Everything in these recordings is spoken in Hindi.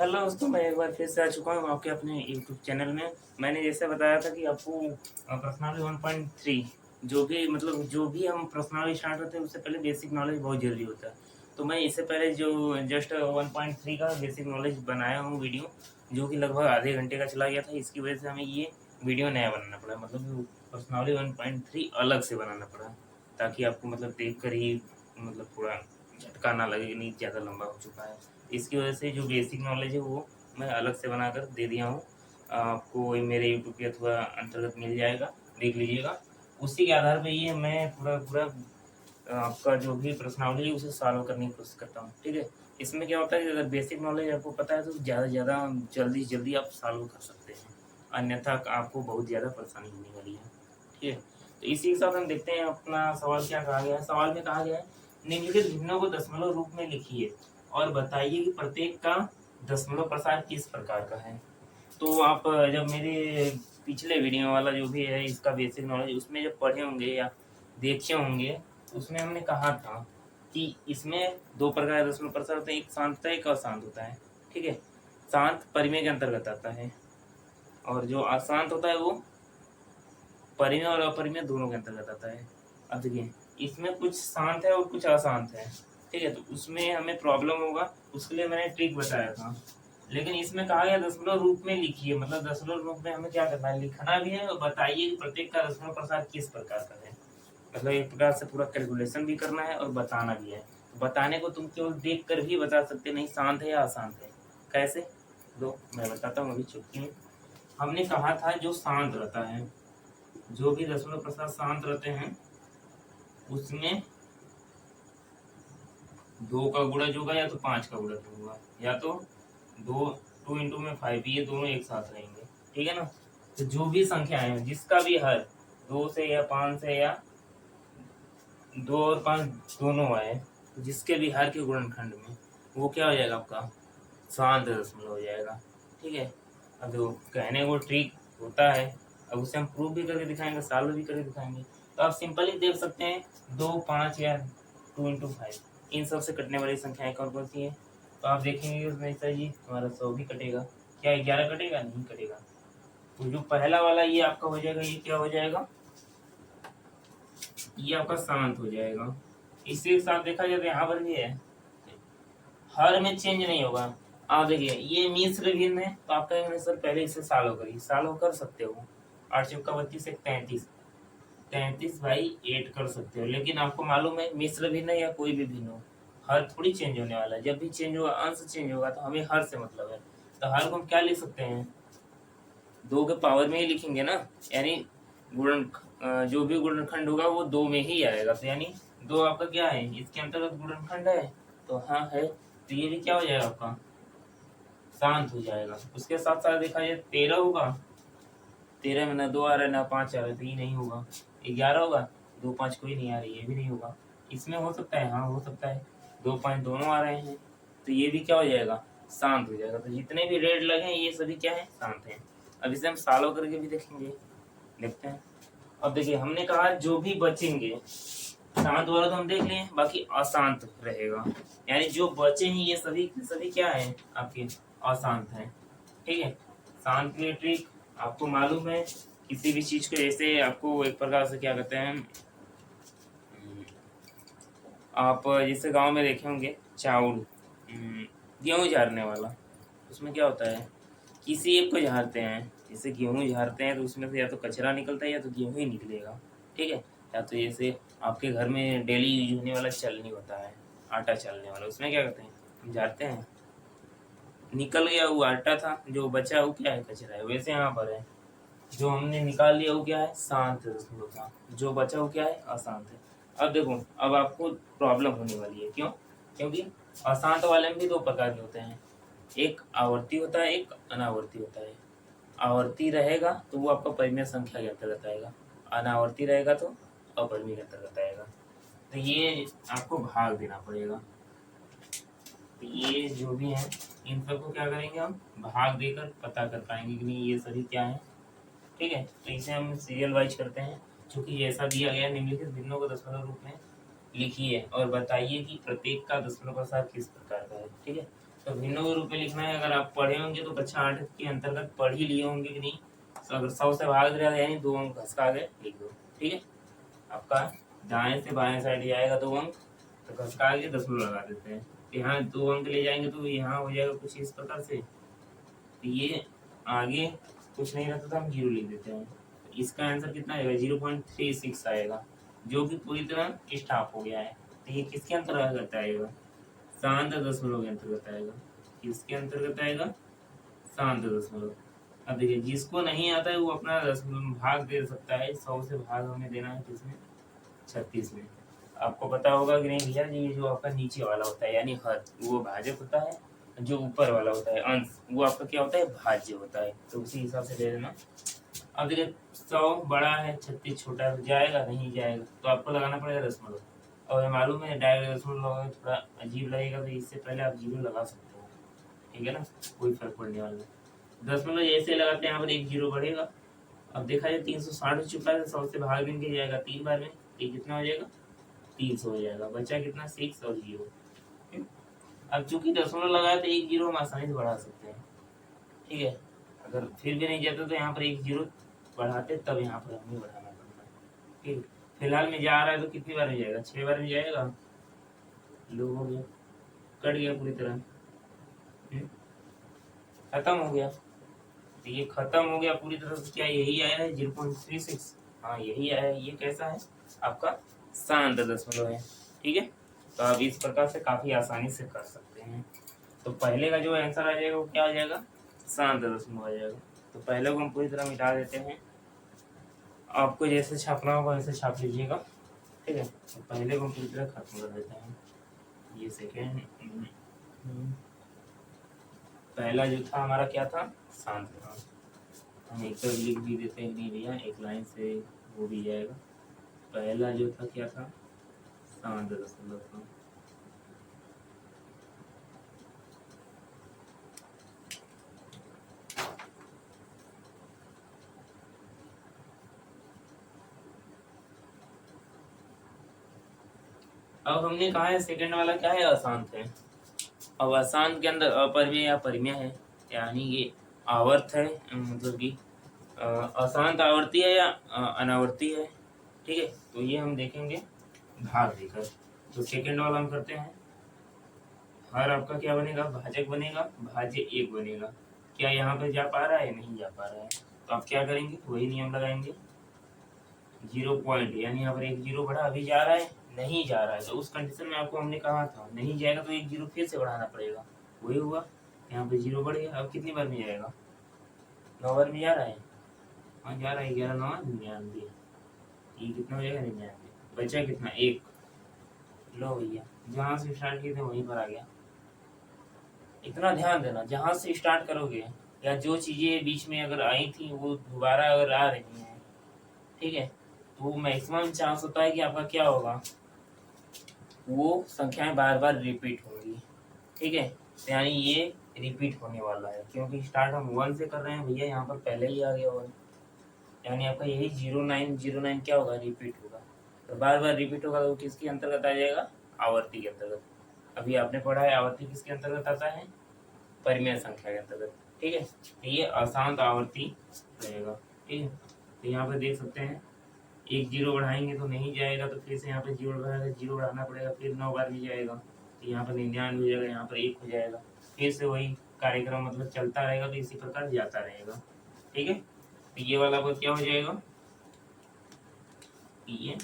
हेलो दोस्तों, मैं एक बार फिर से आ चुका हूँ आपके अपने यूट्यूब चैनल में। मैंने जैसे बताया था कि आपको पर्सनालिटी 1.3 जो भी हम पर्सनालिटी स्टार्ट होते हैं उससे पहले बेसिक नॉलेज बहुत ज़रूरी होता है। तो मैं इससे पहले जो जस्ट 1.3 का बेसिक नॉलेज बनाया हूँ वीडियो, जो कि लगभग आधे घंटे का चला गया था। इसकी वजह से हमें ये वीडियो नया बनाना पड़ा, मतलब पर्सनालिटी 1.3 अलग से बनाना पड़ा, ताकि आपको देख कर ही थोड़ा झटका ना लगे कि नहीं ज़्यादा लंबा हो चुका है। इसकी वजह से जो बेसिक नॉलेज है वो मैं अलग से बनाकर दे दिया हूँ। आपको वही मेरे यूट्यूब के अथवा अंतर्गत मिल जाएगा, देख लीजिएगा। उसी के आधार पे ये मैं पूरा पूरा आपका जो भी पर्सनालिटी है उसे सॉल्व करने की कोशिश करता हूँ, ठीक है। इसमें क्या होता है कि अगर बेसिक नॉलेज आपको पता है तो ज़्यादा से ज़्यादा जल्दी से जल्दी आप सॉल्व कर सकते हैं, अन्यथा आपको बहुत ज़्यादा परेशानी होने वाली है, ठीक है। तो इसी के साथ हम देखते हैं अपना सवाल क्या कहा गया है। सवाल में कहा गया है, निम्नलिखित भिन्नों को दशमलव रूप में लिखिए और बताइए कि प्रत्येक का दशमलव प्रसार किस प्रकार का है। तो आप जब मेरे पिछले वीडियो वाला जो भी है इसका बेसिक नॉलेज उसमें जब पढ़े होंगे या देखे होंगे, उसमें हमने कहा था कि इसमें दो प्रकार के दशमलव प्रसार होते हैं, एक शांत होता है, एक अशांत होता है, ठीक है। शांत परिमेय के अंतर्गत आता है और जो अशांत होता है वो परिमेय और अपरिमेय दोनों के अंतर्गत आता है। अब देखिए, इसमें कुछ शांत है और कुछ अशांत है, ठीक है। तो उसमें हमें प्रॉब्लम होगा, उसके लिए मैंने ट्रिक बताया था। लेकिन इसमें कहा गया दशमलव रूप में लिखिए, मतलब दशमलव रूप में हमें क्या करना है, लिखना भी है और बताइए कि प्रत्येक का दशमलव प्रसार किस प्रकार का है। मतलब एक प्रकार से पूरा कैलकुलेशन भी करना है और बताना भी है। तो बताने को तुम केवल देख कर भी बता सकते नहीं शांत है या अशांत है। कैसे? दो मैं बताता हूँ अभी, चुटकी में। हमने कहा था जो शांत रहता है, जो भी दशमलव प्रसार शांत रहते हैं उसमें दो का गुणज होगा या तो पांच का गुणज होगा, या तो दो, 2 × 5, ये दोनों एक साथ रहेंगे, ठीक है ना। तो जो भी संख्याएं हैं जिसका भी हर दो से या पांच से या दो और पांच दोनों आए, जिसके भी हर के गुणनखंड में वो क्या हो जाएगा आपका शांत दशमलव हो जाएगा, ठीक है। अब जो कहने को ट्रिक होता है, अब उसे हम प्रूव भी करके दिखाएंगे, सॉल्व भी करके दिखाएंगे। तो आप सिंपली देख सकते हैं, 2, 5 या 2 × 5 इन सब से कटने वाली संख्याएं कौन कौन सी हैं। तो आप देखेंगे उसमें सर जी हमारा 100 भी कटेगा, क्या 11 कटेगा? नहीं कटेगा। तो जो पहला वाला ये आपका हो जाएगा, ये क्या हो जाएगा, ये आपका शांत हो जाएगा। इसी के साथ देखा जाए तो यहाँ पर भी है, हर में चेंज नहीं होगा। आप देखिए ये मिश्र भिन्न है, तो आप कहेंगे सर पहले इसे सॉल्व करिए, सॉल्व कर सकते हो। 8 × 32 = 33, 33/8 कर सकते हो। लेकिन आपको मालूम है मिश्र भिन्न है या कोई भी भिन्न हो, हर थोड़ी चेंज होने वाला है। जब भी चेंज होगा, अंश चेंज होगा, तो हमें हर से मतलब है। तो हर को हम क्या लिख सकते हैं, दो के पावर में ही लिखेंगे ना, यानी जो भी गुणनखंड होगा वो दो में ही आएगा। तो यानी दो आपका क्या है, इसके अंतर्गत गुणनखंड है, तो हाँ है। तो ये भी क्या हो जाएगा आपका शांत हो जाएगा। उसके साथ साथ देखा जाए 13 होगा, 13 में ना 2 आ रहा है ना 5 आ रहा है, तो ये नहीं होगा। 11 होगा, 2 5 कोई नहीं आ रही, ये भी नहीं होगा। इसमें हो सकता है, हाँ हो सकता है, 2 5 दोनों आ रहे हैं, तो ये भी क्या हो जाएगा शांत हो जाएगा। तो जितने भी रेड लगे हैं ये सभी क्या है, शांत हैं। अब इसे हम सॉल्व करके भी देखेंगे, देखते हैं। अब देखिए हमने कहा जो भी बचेंगे, शांत वाला तो हम देख लिए, बाकी अशांत रहेगा, यानी जो बचे हैं ये सभी सभी क्या है आपके अशांत हैं, ठीक है। शांत की ट्रिक आपको मालूम है, किसी भी चीज को जैसे आपको एक प्रकार से क्या कहते हैं, आप जैसे गांव में देखे होंगे चावल, गेहूं झाड़ने वाला, उसमें क्या होता है, किसी एक को झाड़ते हैं, जैसे गेहूं झाड़ते हैं तो उसमें से या तो कचरा निकलता है या तो गेहूं ही निकलेगा, ठीक है। या तो जैसे आपके घर में डेली यूज होने वाला चलनी होता है, आटा चलने वाला, उसमें क्या करते हैं, हम झाड़ते हैं, निकल गया वो आटा था, जो बचा वो क्या है, कचरा है। वैसे यहाँ पर है, जो हमने निकाल लिया वो क्या है, शांत रसगुल्ला था, जो बचा वो क्या है, अशांत है। अब देखो, अब आपको प्रॉब्लम होने वाली है, क्यों? क्योंकि अशांत वाले में भी दो प्रकार के होते हैं, एक आवर्ती होता है, एक अनावर्ती होता है। आवर्ती रहेगा तो वो आपका परिमेय संख्या के अंतर्गत आएगा, अनावर्ती रहेगा तो अपरिमेय के अंतर्गत आएगा। तो ये आपको भाग देना पड़ेगा। तो ये जो भी है इन सबको क्या करेंगे, हम भाग देकर पता कर पाएंगे कि नहीं ये सभी क्या है, ठीक है। तो इसे हम सीरियल वाइज करते हैं, चूंकि जैसा दिया गया निम्नलिखित भिन्नों को दशमलव रूप में लिखिए और बताइए कि प्रत्येक का दशमलव प्रसार किस प्रकार का है, ठीक है। तो भिन्नों के रूप में लिखना है। अगर आप पढ़े होंगे तो कक्षा 8 के अंतर्गत पढ़ ही लिए होंगे कि नहीं। तो अगर 100 से भाग दिया यानी 2 अंक घसका के लिख दो। ठीक है, आपका दाएं से बाएं साइड जाएगा 2 अंक, तो घसका के दशमलव लगा देते हैं। तो यहाँ 2 अंक ले जाएंगे तो यहाँ हो जाएगा कुछ इस प्रकार से। तो ये आगे कुछ नहीं रहता तो हम 0 लिख देते हैं। तो इसका आंसर कितना आएगा, 0.36 आएगा, जो कि पूरी तरह स्टॉप हो गया है। तो ये किसके अंतर्गत आएगा, शांत दशमलव के अंतर्गत आएगा। किसके अंतर्गत आएगा, शांत दशमलव। अब देखिए, जिसको नहीं आता है वो अपना दशमलव भाग दे सकता है। 100 से भाग हमें देना है किसमें, 36 में। आपको पता होगा कि नहीं भैया, ये जो आपका नीचे वाला होता है यानी हर, वो भाजक होता है। जो ऊपर वाला होता है अंश, वो आपका क्या होता है, भाज्य होता है। तो उसी हिसाब से दे देना। अब देखिए, 100 बड़ा है, 36 छोटा है, तो जाएगा नहीं जाएगा, तो आपको लगाना पड़ेगा दशमलव। और मालूम है डायरेक्ट दशमलव लगाओगे थोड़ा अजीब लगेगा, तो इससे पहले आप 0 लगा सकते हो। ठीक है ना, कोई फर्क पड़ने वाला नहीं। दशमलव जैसे लगाते हैं यहाँ पर 1 0 बढ़ेगा। अब देखा जाए 360 हो चुका है, 100 से भाग देंगे जाएगा 3 बार में, ये कितना हो जाएगा, 300 हो जाएगा। बचा कितना, 6 और 0। अब चूंकि दशमलव लगाया तो 1 0 हम आसानी से बढ़ा सकते हैं। ठीक है, अगर फिर भी नहीं जाता तो यहाँ पर 1 0 बढ़ाते, तब यहाँ पर हमें बढ़ाना पड़ता है। ठीक, फिलहाल में जा रहा है तो कितनी बार में जाएगा, 6 बार में जाएगा। लो हो गया, कट गया पूरी तरह, खत्म हो गया। तो ये खत्म हो गया पूरी तरह से। क्या यही आया है 0.36? हाँ यही आया है। ये कैसा है, आपका शांत दशमलव है। ठीक है, तो आप इस प्रकार से काफी आसानी से कर सकते हैं। तो पहले का जो आंसर आ जाएगा वो क्या आ जाएगा, शांत दशमलव आ जाएगा। तो पहले को हम पूरी तरह मिटा देते हैं। आपको जैसे छापना होगा वैसे छाप लीजिएगा। ठीक है, तो पहले को हम पूरी तरह खत्म कर देते हैं। ये सेकेंड, पहला जो था हमारा क्या था, शांत था। हम एक तरफ लिख भी देते हैं, नहीं भैया एक लाइन से हो भी जाएगा। पहला जो था क्या था, शांत दशमलव था। अब हमने कहा है सेकंड वाला क्या है, अशांत है। अब अशांत के अंदर अपरिमेय या परिमेय है, यानी ये आवर्त है, मतलब कि अशांत आवर्ती है या अनावर्ती है। ठीक है, तो ये हम देखेंगे भाग देकर। तो सेकंड वाला हम करते हैं। हर आपका क्या बनेगा, भाजक बनेगा, भाज्य 1 बनेगा। क्या यहाँ पे जा पा रहा है, नहीं जा पा रहा है, तो आप क्या करेंगे, वही नियम लगाएंगे। 0 पॉइंट, यानी यहाँ पर 1 0 बढ़ा, अभी जा रहा है, नहीं जा रहा है, तो उस कंडीशन में आपको हमने कहा था नहीं जाएगा तो 1 0 फिर से बढ़ाना पड़ेगा। वही हुआ, यहाँ पे 0 बढ़ गया। अब कितनी बार में जाएगा, 9 बार में जा रहा है। हाँ जा रहा है, 11 9 99। ये कितना हो जाएगा, 99। बचा कितना, 1। लो भैया, जहाँ से स्टार्ट किए थे वहीं पर आ गया। इतना ध्यान देना, जहाँ से स्टार्ट करोगे या जो चीजें बीच में अगर आई थी वो दोबारा अगर आ रही हैं, ठीक है, तो मैक्सिमम चांस होता है कि आपका क्या होगा, वो संख्याएं बार बार रिपीट होंगी। ठीक है, तो यानी ये रिपीट होने वाला है, क्योंकि स्टार्ट हम 1 से कर रहे हैं भैया, यहाँ पर पहले ही आ गया 1, यानी आपका यही 0909 क्या होगा, रिपीट होगा। तो बार बार रिपीट होगा तो किसके अंतर्गत आ जाएगा, आवर्ती के अंतर्गत। अभी आपने पढ़ा है आवर्ती किसके अंतर्गत आता है, परिमेय संख्या के अंतर्गत। ठीक है, तो ये अशांत आवर्ती रहेगा। ठीक है, तो यहाँ पे देख सकते हैं 1 0 बढ़ाएंगे तो नहीं जाएगा, तो फिर से यहाँ पे 0 बढ़ाएगा, 0 बढ़ाना पड़ेगा, फिर 9 बार भी जाएगा, तो यहाँ पर 99 हो जाएगा, यहाँ पर 1 हो जाएगा। फिर से वही कार्यक्रम मतलब चलता रहेगा, तो इसी प्रकार जाता रहेगा। ठीक है, तो ये वाला आपका क्या हो जाएगा, ये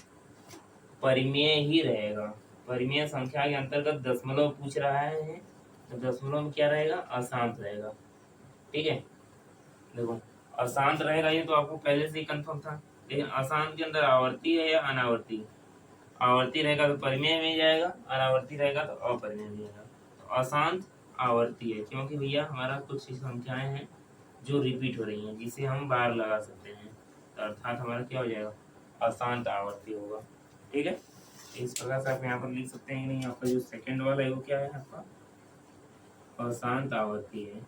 परिमेय ही रहेगा। परिमेय संख्या के अंतर्गत दशमलव पूछ रहा है, तो दशमलव में क्या रहेगा, अशांत रहेगा। ठीक है, देखो अशांत रहेगा, ये तो आपको पहले से ही कंफर्म था। लेकिन अशांत के अंदर आवर्ती है या अनावर्ती, आवर्ती रहेगा तो परिमेय में जाएगा, अनावर्ती रहेगा तो अपरिमेय में जाएगा। तो अशांत आवर्ती है, क्योंकि भैया हमारा कुछ संख्याएं हैं जो रिपीट हो रही हैं, जिसे हम बार लगा सकते हैं, तो अर्थात हमारा क्या हो जाएगा, अशांत आवर्ती होगा। ठीक है, इस प्रकार से आप यहाँ पर लिख सकते हैं। नहीं, आपका जो सेकंड वाला है वो क्या है, आपका अशांत आवर्ती है।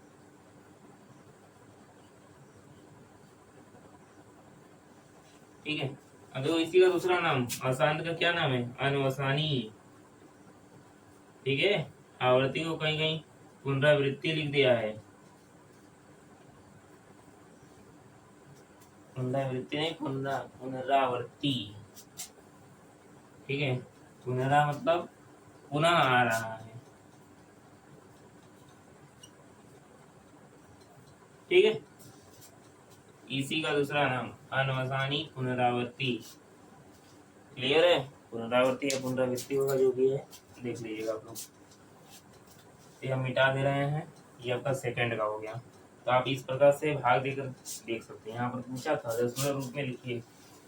ठीक है, अब देखो इसी का दूसरा नाम अशांत का क्या नाम है, अनवसानी। ठीक है, आवर्ती को कहीं कहीं पुनरावृत्ति लिख दिया है, पुनरावृत्ति नहीं, पुनरावृत्ति। ठीक है, पुनरा मतलब पुनः आ रहा है। ठीक है, इसी का दूसरा नाम अनवसानी पुनरावृत्ति। क्लियर है? पुनरावृत्ति या पुनरावृत्ति होगा, जो भी है देख लीजिएगा आप लोग। ये हम मिटा दे रहे हैं, ये आपका सेकंड का हो गया। तो आप इस प्रकार से भाग देकर देख सकते हैं। यहाँ पर पूछा था दशमलव रूप में लिखिए,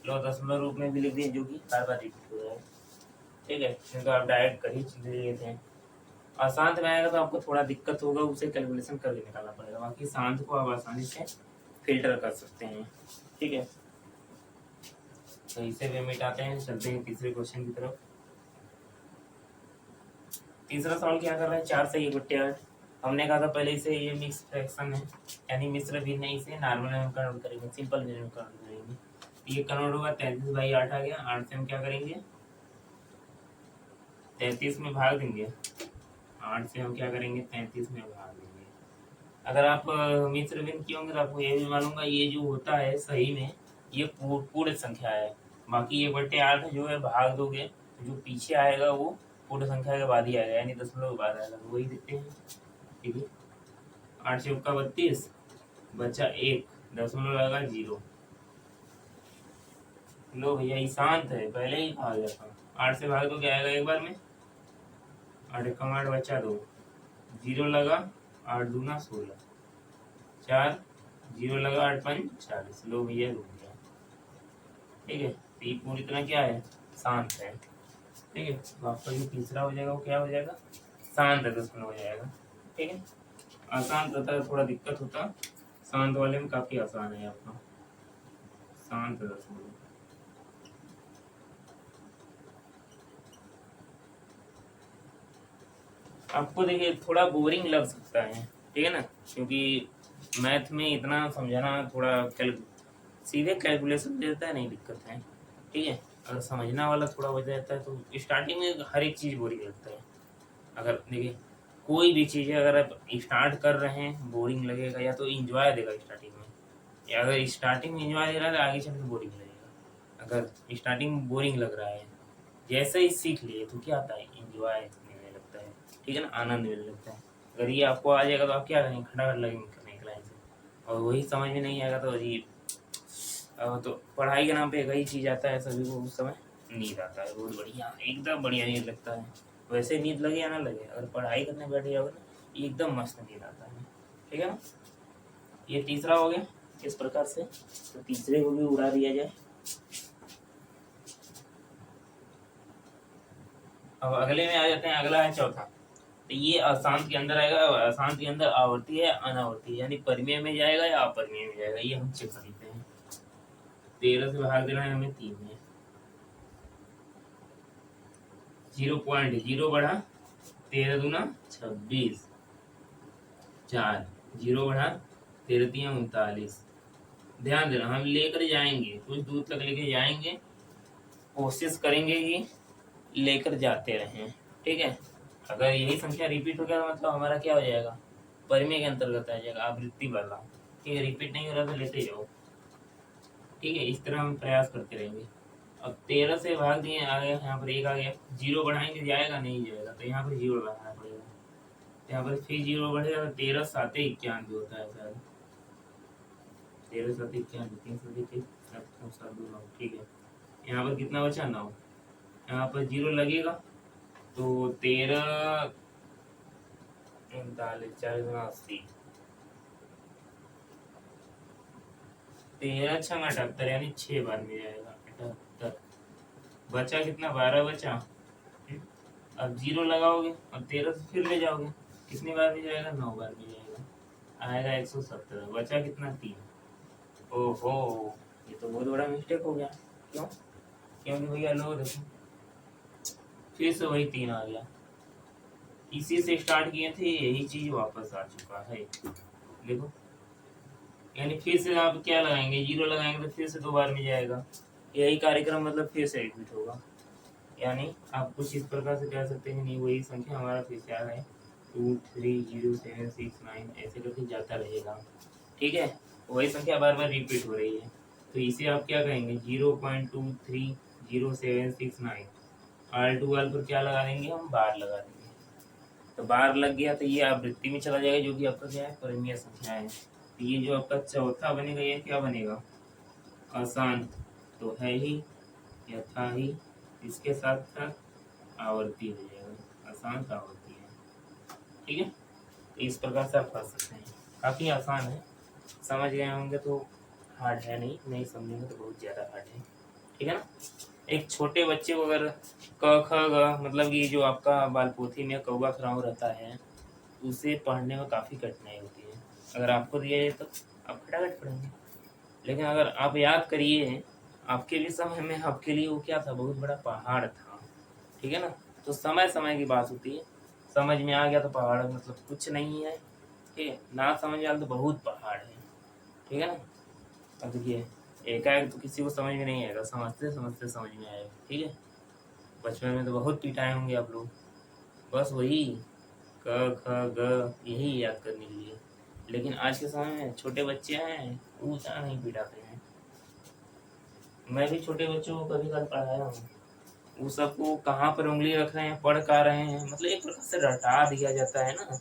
लो दशमलव रूप में भी लिख दिए, जो कि बार बार रिपीट हो रहा है। ठीक है, तो आप डायरेक्ट कर ही लेते हैं। और शांत में आएगा तो आपको थोड़ा दिक्कत होगा, उसे कैलकुलेशन करके निकालना पड़ेगा। बाकी शांत को आप आसानी से फिल्टर कर सकते हैं। ठीक है, तो इसे भी मिटाते हैं, चलते हैं तीसरे क्वेश्चन की तरफ। तीसरा सवाल क्या कर रहा है, 4 से 1/8। हमने कहा था पहले इसे ये मिक्स फ्रैक्शन है, यानी मिश्र भिन्न, इसे नॉर्मल में कन्वर्ट करेंगे, सिंपल में कन्वर्ट करेंगे। ये कन्वर्ट होगा 33/8 आ गया। 8 से हम क्या करेंगे, 33 में भाग देंगे। 8 से हम क्या करेंगे, 33 में भाग देंगे। अगर आप मिश्र भिन्न किए होंगे तो आपको ये भी मालूम, ये जो होता है सही में ये पूर्ण संख्या है। बाकी 1/8 जो है भाग दोगे, जो पीछे आएगा वो पूर्ण संख्या के बाद ही आएगा, यानी दशमलव के बाद आएगा। तो वही देखते हैं। ठीक है, 8 से 32 बचा 1, दशमलव आएगा 0। लो भैया, ये शांत है, पहले ही भाग गया था। 8 से भाग दो, क्या आएगा एक बार में, 8 कम 8 बचा 2, 0 लगा, 8 दूना 16, 4 0 लगा, 8 5 40। लो भैया रुक गया। ठीक है, तो ये पूरी तरह क्या है, शांत है। ठीक है, तो आपका जो तीसरा हो जाएगा वो क्या हो जाएगा, शांत दशमलव हो जाएगा। ठीक है, आसान रहता है, थोड़ा दिक्कत होता, शांत वाले में काफी आसान है आपका, शांत दशमलव। आपको देखिए थोड़ा बोरिंग लग सकता है, ठीक है ना, क्योंकि मैथ में इतना समझाना थोड़ा सीधे कैलकुलेशन देता है, नहीं दिक्कत है। ठीक है, अगर समझना वाला थोड़ा हो जाता है तो स्टार्टिंग में हर एक चीज़ बोरिंग लगता है। अगर देखिए कोई भी चीज़ है, अगर आप स्टार्ट कर रहे हैं बोरिंग लगेगा, या तो इंजॉय देगा स्टार्टिंग में, या अगर स्टार्टिंग में इंजॉय दे रहा है तो आगे चल के बोरिंग लगेगा। अगर स्टार्टिंग में बोरिंग लग रहा है, जैसे ही सीख लिए तो क्या आता है, इंजॉय मिलने लगता है। ठीक है ना, आनंद मिलने लगता है। अगर ये आपको आ जाएगा तो आप क्या करेंगे, खटाखट लगेंगे करने के लाइन से, और वही समझ में नहीं आएगा तो अजीब। तो पढ़ाई के नाम पे एक ही चीज़ आता है सभी को, उस समय नींद आता है, बहुत बढ़िया, एकदम बढ़िया नींद लगता है। वैसे नींद लगे या ना लगे, अगर पढ़ाई करने बैठ जाओगे ना, एकदम मस्त नींद आता है। ठीक है ना, ये तीसरा हो गया इस प्रकार से। तो तीसरे को भी उड़ा दिया जाए। अब अगले में आ जाते हैं, अगला है चौथा। तो ये अशांत के अंदर आएगा, अशांत के अंदर आवर्ती है अनावर्ती है, यानी परिमेय में जाएगा या अपरिमेय में जाएगा, ये हम चेक कर लेते हैं। 13 से भाग देना है हमें 3 में, 0.0 बढ़ा, 13 दूना 26, 4 0 बढ़ा, 13 3 39। ध्यान देना, हम लेकर जाएंगे, कुछ दूर तक लेके जाएंगे, कोशिश करेंगे कि लेकर जाते रहें। ठीक है, अगर यही संख्या रिपीट हो गया तो मतलब हमारा क्या हो जाएगा, परिमेय के अंतर्गत आ जाएगा, आवृत्ति वाला। ठीक है, रिपीट नहीं हो रहा तो लेते जाओ। ठीक है, इस तरह हम प्रयास करते रहेंगे। अब 13 से भाग दिए, आ गया यहाँ पर 1 आ गया, 0 बढ़ाएंगे, जाएगा नहीं जाएगा, तो यहाँ पर 0 बढ़ाना पड़ेगा। यहाँ पर फिर 0 बढ़ेगा, 13 7 91 होता है शायद, 13 7 91, 3 7 2 9। ठीक है, यहाँ पर कितना बचा, 9। यहाँ पर 0 लगेगा तो 13 39 4 80, 13 6 78, यानी 6 बार में जाएगा 78। बचा कितना, 12 बचा। अब 0 लगाओगे और 13 से फिर ले जाओगे, कितनी बार में जाएगा, 9 बार में जाएगा, आएगा 117। बचा कितना, 3। ओहो, ये तो बहुत बड़ा मिस्टेक हो गया। क्यों, क्योंकि भैया लो देखो, फिर से वही 3 आ गया। इसी से स्टार्ट किए थे, यही चीज वापस आ चुका है। देखो, यानी फिर से आप क्या लगाएंगे, 0 लगाएंगे तो फिर से 2 बार में जाएगा, यही कार्यक्रम मतलब फिर से रिपीट होगा। यानी आप कुछ इस प्रकार से कह सकते हैं, नहीं वही संख्या हमारा फिर से आ गए, 23076 ऐसे करके जाता रहेगा। ठीक है, वही संख्या बार बार रिपीट हो रही है, तो इसे आप क्या कहेंगे 0.230769। आर टू वाल पर क्या लगा देंगे हम, बार लगा देंगे। तो बार लग गया तो ये आवृत्ति में चला जाएगा, जो कि आपका क्या है, परिमेय संख्या है। तो ये जो आपका चौथा बनेगा, ये क्या बनेगा, अशांत तो है ही, यथा ही, इसके साथ साथ आवर्ती हो जाएगा, अशांत आवर्ती है। ठीक है, तो इस प्रकार से आप कर सकते हैं, काफ़ी आसान है, समझ गए होंगे तो हार्ड है, नहीं समझेंगे तो बहुत ज़्यादा हार्ड है। ठीक है ना। एक छोटे बच्चे को अगर क ख ग मतलब कि जो आपका बाल पोथी में कौवा खराउ रहता है, उसे पढ़ने में काफ़ी कठिनाई होती है। अगर आपको दिया जाए तो आप फटाफट पढ़ेंगे, लेकिन अगर आप याद करिए, आपके भी समय में आपके लिए वो क्या था, बहुत बड़ा पहाड़ था। ठीक है ना। तो समय समय की बात होती है, समझ में आ गया तो पहाड़ मतलब कुछ नहीं है, ठीक है, ना समझ में आया तो बहुत पहाड़ है। ठीक है ना। अब देखिए, एकाएक तो किसी को समझ में नहीं आएगा, समझते समझते समझ में आएगा। ठीक है, बचपन में तो बहुत पिटाए होंगे आप लोग, बस वही क ख ग यही याद करने के लिए। लेकिन आज के समय में छोटे बच्चे हैं, वो उतना नहीं पिटाते हैं। मैं भी छोटे बच्चों को कभी कल पढ़ाया हूँ, वो सबको कहाँ पर उंगली रख रहे हैं, पढ़ का रहे हैं, मतलब एक प्रकार से रटा दिया जाता है ना,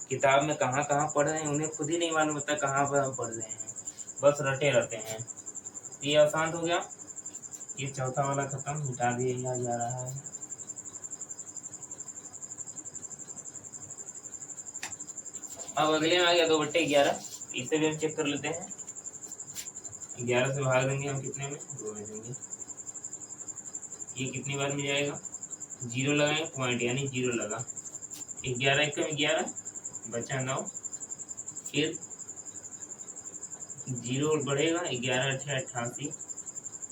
किताब में कहाँ कहाँ पढ़ रहे हैं उन्हें खुद ही नहीं मालूम होता कहाँ पर हम पढ़ रहे हैं, बस रटे रहते हैं। ये आसान हो गया, ये चौथा वाला खत्म, मिटा दिया जा रहा है। अब अगले में आ गया 2/11, इसे भी हम चेक कर लेते हैं। 11 से भाग देंगे हम कितने में, 2 में देंगे। ये कितनी बार में जाएगा, 0 लगाएंगे, पॉइंट यानी 0 लगा, 11 एक 11 बचा 9, फिर 0 बढ़ेगा, 11 8 88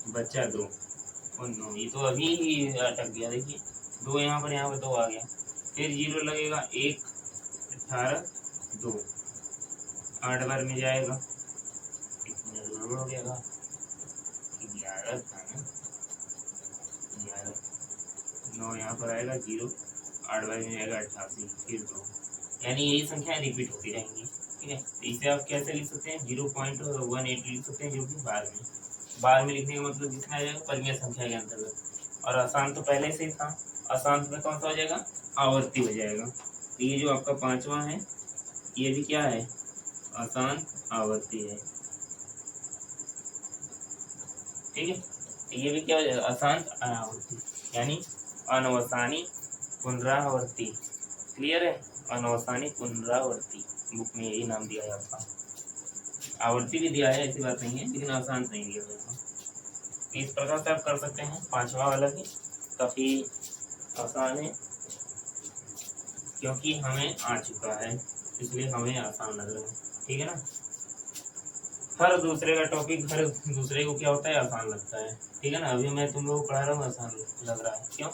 बचा 2 और 9, ये तो अभी अटक गया, देखिए 2 यहाँ पर 2 आ गया, फिर 0 लगेगा, 1 18 2 8 बार में जाएगा, हो गया 11 था ना, 11 9 यहाँ पर आएगा, 0 8 बार में जाएगा 88 फिर 2, यानी यही संख्या रिपीट होती रहेंगी। ठीक है, तो इसे आप कैसे लिख सकते हैं, 0.18 लिख सकते हैं, जो कि बार में लिखने का मतलब कितना आ जाएगा, परिमेय संख्या के अंतर्गत। और आसान तो पहले से ही था, आसान में कौन सा हो जाएगा, आवर्ती हो जाएगा। तो ये जो आपका 5वां है, ये भी क्या है, आसान आवर्ती है। ठीक है, तो ये भी क्या हो जाएगा, आसान आवर्ती, यानी अनवसानी पुनरावर्ती। क्लियर है, अनवसानी पुनरावर्ती, बुक में यही नाम दिया है आपका। आवर्ती भी दिया है, ऐसी बात नहीं है, लेकिन आसान नहीं दिया गया। इस प्रकार से आप कर सकते हैं, 5वां वाला भी काफ़ी आसान है, क्योंकि हमें आ चुका है, इसलिए हमें आसान लग रहा है। ठीक है ना। हर दूसरे का टॉपिक हर दूसरे को क्या होता है, आसान लगता है। ठीक है ना। अभी मैं तुम लोगों को पढ़ा रहा हूँ, आसान लग रहा है, क्यों,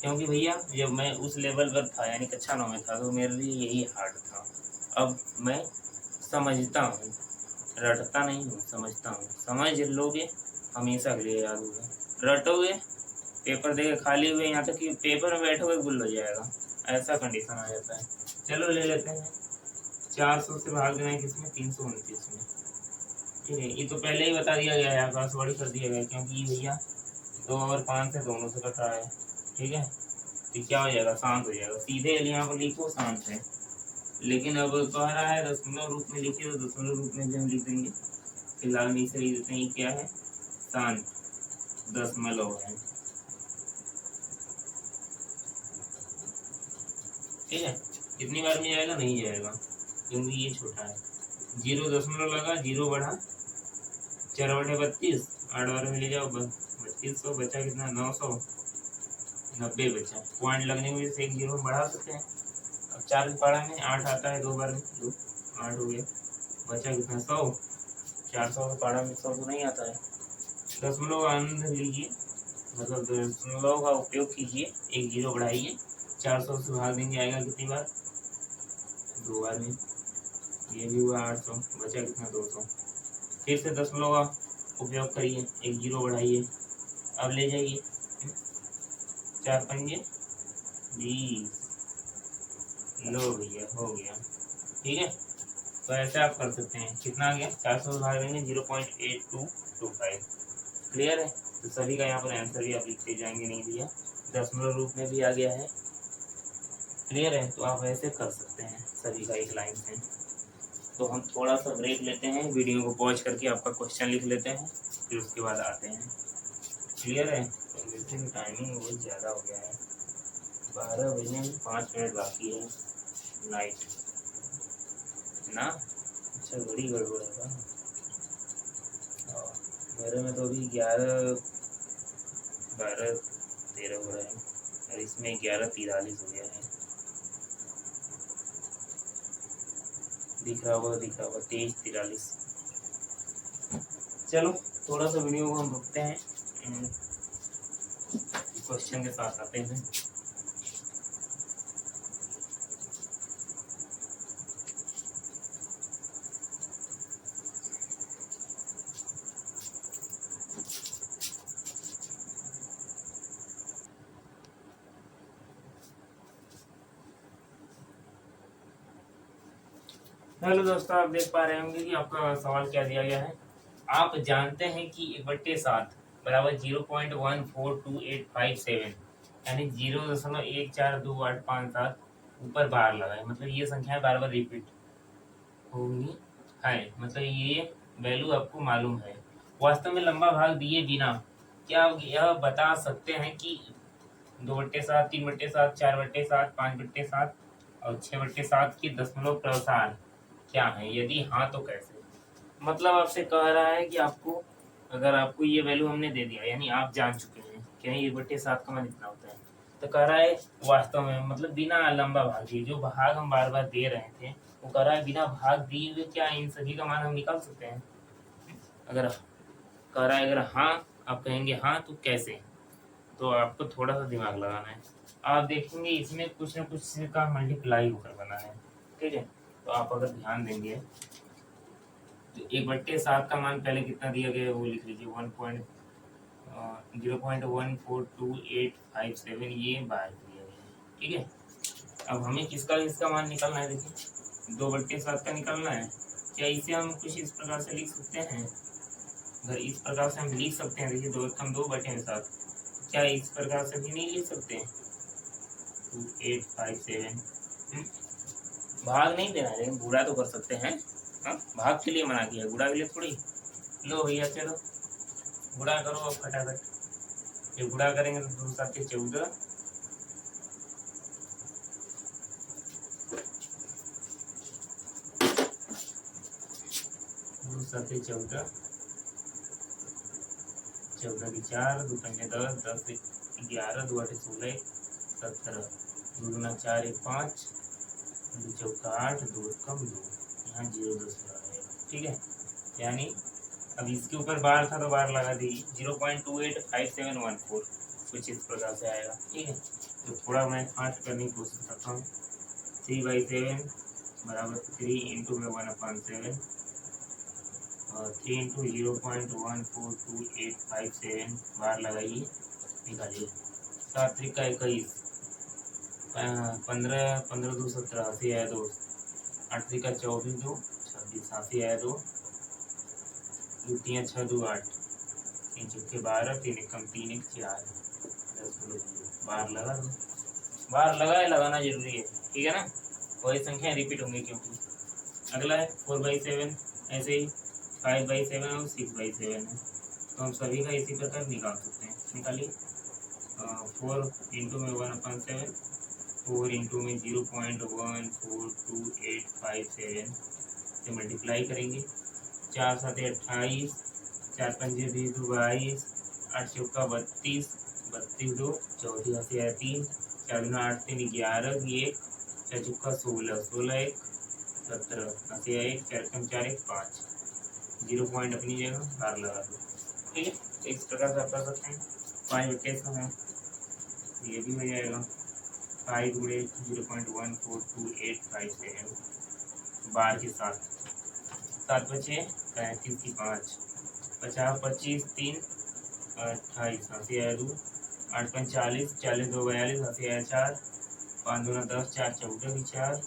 क्योंकि भैया जब मैं उस लेवल पर था, यानी कक्षा 9 में था, तो मेरे लिए यही हार्ड था। अब मैं समझता हूँ, रटता नहीं हूँ, समझता हूँ। समझ लोगे हमेशा के लिए याद होगा, रटोगे पेपर देके खाली हुए, यहाँ तक कि पेपर में बैठोगे गुल हो जाएगा, ऐसा कंडीशन आ जाता है। चलो ले लेते हैं, 400 से भाग देना है किसमें, 329 में। ठीक है, ये तो पहले ही बता दिया गया है, आकाशवाणी कर दिया गया, क्योंकि भैया 2 और 5 से दोनों से कट रहा है। ठीक है, तो क्या हो जाएगा, शांत हो जाएगा, सीधे यहाँ पर लिखो शांत है। लेकिन अब कह रहा है दशमलव रूप में लिखिए, तो दशमलव रूप में भी हम लिख देंगे, फिलहाल नीचे लिख देते हैं, क्या है, शांत दशमलव है। ठीक है, कितनी बार में जाएगा, नहीं जाएगा, क्योंकि ये छोटा है। 0 दशमलव लगा, 0 बढ़ा, 4/32, 8 बार में ले जाओ, 3200 बचा कितना, 990 बचा। पॉइंट लगने की वजह से एक 0 बढ़ा सकते हैं। अब 4 के पहाड़ा में 8 आता है, 2 बार में 2 8 हो गया, बचा कितना, 100। 400 के पहाड़ा में 100 तो नहीं आता है। दशमलव आनंद लीजिए, मतलब दशमलव का उपयोग कीजिए, एक 0 बढ़ाइए, 400 से भाग देंगे, आएगा कितनी बार, 2 बार में, ये भी हुआ 800, बचा कितना, 200। फिर से दशमलव का उपयोग करिए, एक 0 बढ़ाइए, अब ले जाइए, 4 पंजे 20, लो भैया हो गया। ठीक है, तो ऐसे आप कर सकते हैं। कितना आ गया, 400 भाग देंगे 0.8225। क्लियर है। तो सभी का यहाँ पर आंसर भी आप लिखते जाएंगे। नहीं भैया दशमलव रूप में भी आ गया है। क्लियर है, तो आप ऐसे कर सकते हैं सभी का एक लाइन से। तो हम थोड़ा सा ब्रेक लेते हैं, वीडियो को पॉज करके आपका क्वेश्चन लिख लेते हैं, फिर उसके बाद आते हैं। क्लियर है। तो लेकिन टाइमिंग बहुत ज़्यादा हो गया है, 12 बजने में 5 मिनट बाकी है नाइट ना। अच्छा बड़ी गड़बड़ है ना। मेरे में तो अभी 12:13 हो रहा है और इसमें 11:43 हो गया है। दिख रहा होगा 23:43। चलो थोड़ा सा वीडियो को हम रुकते हैं, क्वेश्चन के साथ आते हैं। हेलो दोस्तों, आप देख पा रहे होंगे कि आपका सवाल क्या दिया गया है। आप जानते हैं कि 1/7 बराबर 0.142857 यानी 0.142857 ऊपर बार लगा है। मतलब ये संख्याएं बार बार रिपीट होंगी है, मतलब ये वैल्यू आपको मालूम है। वास्तव में लंबा भाग दिए बिना क्या आप यह बता सकते हैं कि 2/7, 3/7, 4/7, 5/7 और 6/7 की दशमलव प्रसार क्या है? यदि हाँ तो कैसे? मतलब आपसे कह रहा है कि आपको, अगर आपको ये वैल्यू हमने दे दिया यानी आप जान चुके हैं कि 1/7 का मान इतना होता है, तो कह रहा है वास्तव में मतलब बिना लंबा भाग दिए, जो भाग हम बार बार दे रहे थे वो कह रहा है बिना भाग दिए हुए क्या इन सभी का मान हम निकाल सकते हैं? अगर कह रहा है अगर हाँ आप कहेंगे हाँ तो कैसे, तो आपको थोड़ा सा दिमाग लगाना है। आप देखेंगे इसमें कुछ ना कुछ का मल्टीप्लाई होकर बना है। ठीक है, तो आप अगर ध्यान देंगे तो 1/7 का मान पहले कितना दिया गया है वो लिख लीजिए, 0.142857 ये बार दिया गया है। ठीक है, अब हमें किसका इसका मान निकालना है। देखिए 2/7 का निकालना है। क्या इसे हम कुछ इस प्रकार से लिख सकते हैं? अगर इस प्रकार से हम लिख सकते हैं, देखिए 2/7, क्या इस प्रकार से भी नहीं लिख सकते हैं? 2857 भाग नहीं देना है, लेकिन गुणा तो कर सकते हैं। हाँ, भाग के लिए मना किया, गुणा के लिए थोड़ी। लो भैया चलो गुणा करो अब फटाफट। जब गुणा करेंगे तो 2 7 14, 2 7 14, 14 की 4, 2 पंजे 10, 10 11, 2 8 16, 17, 2 दूना 4 1 5, 2 चौका 8, 2 कम 2, यहाँ 0 10 लगा रहेगा। ठीक है, यानी अब इसके ऊपर बार था तो बार लगा दी 0.285714, कुछ इस प्रकार से आएगा। ठीक है, तो थोड़ा मैं फास्ट करने की कोशिश करता हूँ। 3/7 बराबर 3 इंटू में 1/7 और 3 इंटू 0.142857 बार लगाइए, निकालिए। 7 त्रिका 21, 15 15 2 17, 80 आया 2, 8 त्रिका 24 2 26, 80 आया 2, 2 3 6 2 8, 3 चौके 12, 3 एकम 3 1 4, 10 बार लगा दो। बार लगाना जरूरी है। ठीक है ना, वही संख्या रिपीट होंगी क्योंकि। अगला है 4/7, ऐसे ही 5/7 और 6/7 है, तो हम सभी का इसी प्रकार निकाल सकते हैं। निकालिए। 4 इंटू में 1/7, 4 इंटू में 0.142857 से मल्टीप्लाई करेंगे। 4 7 28, 4 पंजे 20 2 22, 8 चौका 32, 32 2 14, 80 आया 3, 4 दूना 8 3 11, 1 4 चौका 16, 16 1 17, 80 आया 1, 4 कम 4 1 5, 0 पॉइंट अपनी जगह बार लगा दो। ठीक है, तो इस प्रकार से आप कर सकते हैं। 5/7 है, ये भी हो जाएगा 5 गुणे 0.142857 बार के साथ। 7 बचे 35 की 5, 50 25 3 28, 80 आया 2, 8 5 40, 40 2 42, 80 आया 4, 5 दूना 10, 4 14 की 4,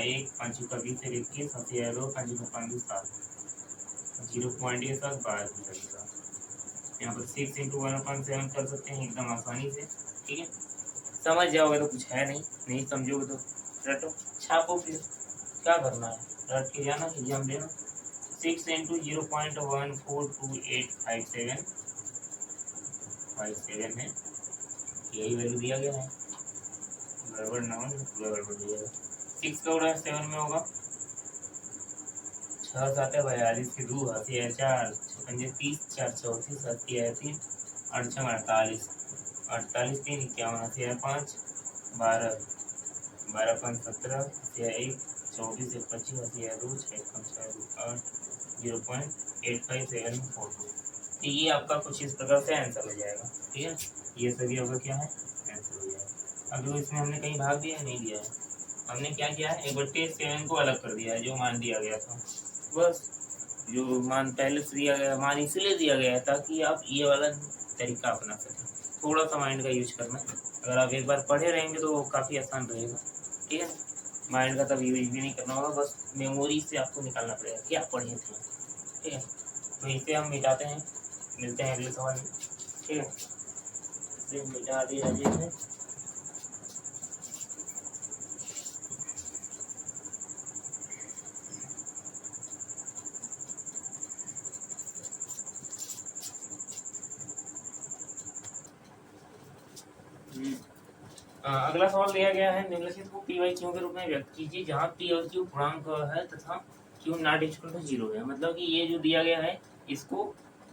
1 5 का 20 21, 2 5 का 5 7, 0.7 12 की लगेगा। यहाँ पर 6 इंटू 1/7 कर सकते हैं एकदम आसानी से। ठीक है, समझ जाओगे तो कुछ है नहीं, नहीं समझोगे तो रटो छापो, फिर क्या करना है, रट के जाना, एग्जाम देना। 6 इंटू 0.1428757 है, यही वैल्यू दिया गया है, गड़बड़ ना हो, पूरा गड़बड़ दिया गया। 6 का उड़ा 7 में होगा, 6 7 42 की 2 हाथी है 4 56 30 4 34 हाथी है 3 8 6 48 48 3 51 हाथी है 5 12 12 5 17 हाथी है 1 24 1 25 हाथी है 2 6 5 6 2 8 0.8574। तो ये आपका कुछ इस प्रकार से आंसर हो जाएगा। ठीक है, ये सभी आपका क्या है, आंसर हो जाएगा। अब इसमें हमने कहीं भाग दिया है, नहीं दिया है, हमने क्या किया है, 1/7 को अलग कर दिया है, जो मान दिया गया था। बस जो मान पहले से दिया गया मान इसलिए दिया गया है ताकि आप ये वाला तरीका अपना सकें। थोड़ा सा माइंड का यूज करना है, अगर आप एक बार पढ़े रहेंगे तो काफ़ी आसान रहेगा। ठीक है, माइंड का तब यूज भी नहीं करना होगा, बस मेमोरी से आपको निकालना पड़ेगा क्या पढ़े थे। ठीक है, तो इसे हम मिटाते हैं, मिलते हैं अगले सवाल में। ठीक है, इसे मिटा दिया जाए। अगला सवाल दिया गया है, निम्नलिखित को पी वाई क्यू के रूप में व्यक्त कीजिए जहाँ पी और क्यू पूर्णांक है तथा क्यू नॉट इक्वल टू 0 है। मतलब कि ये जो दिया गया है इसको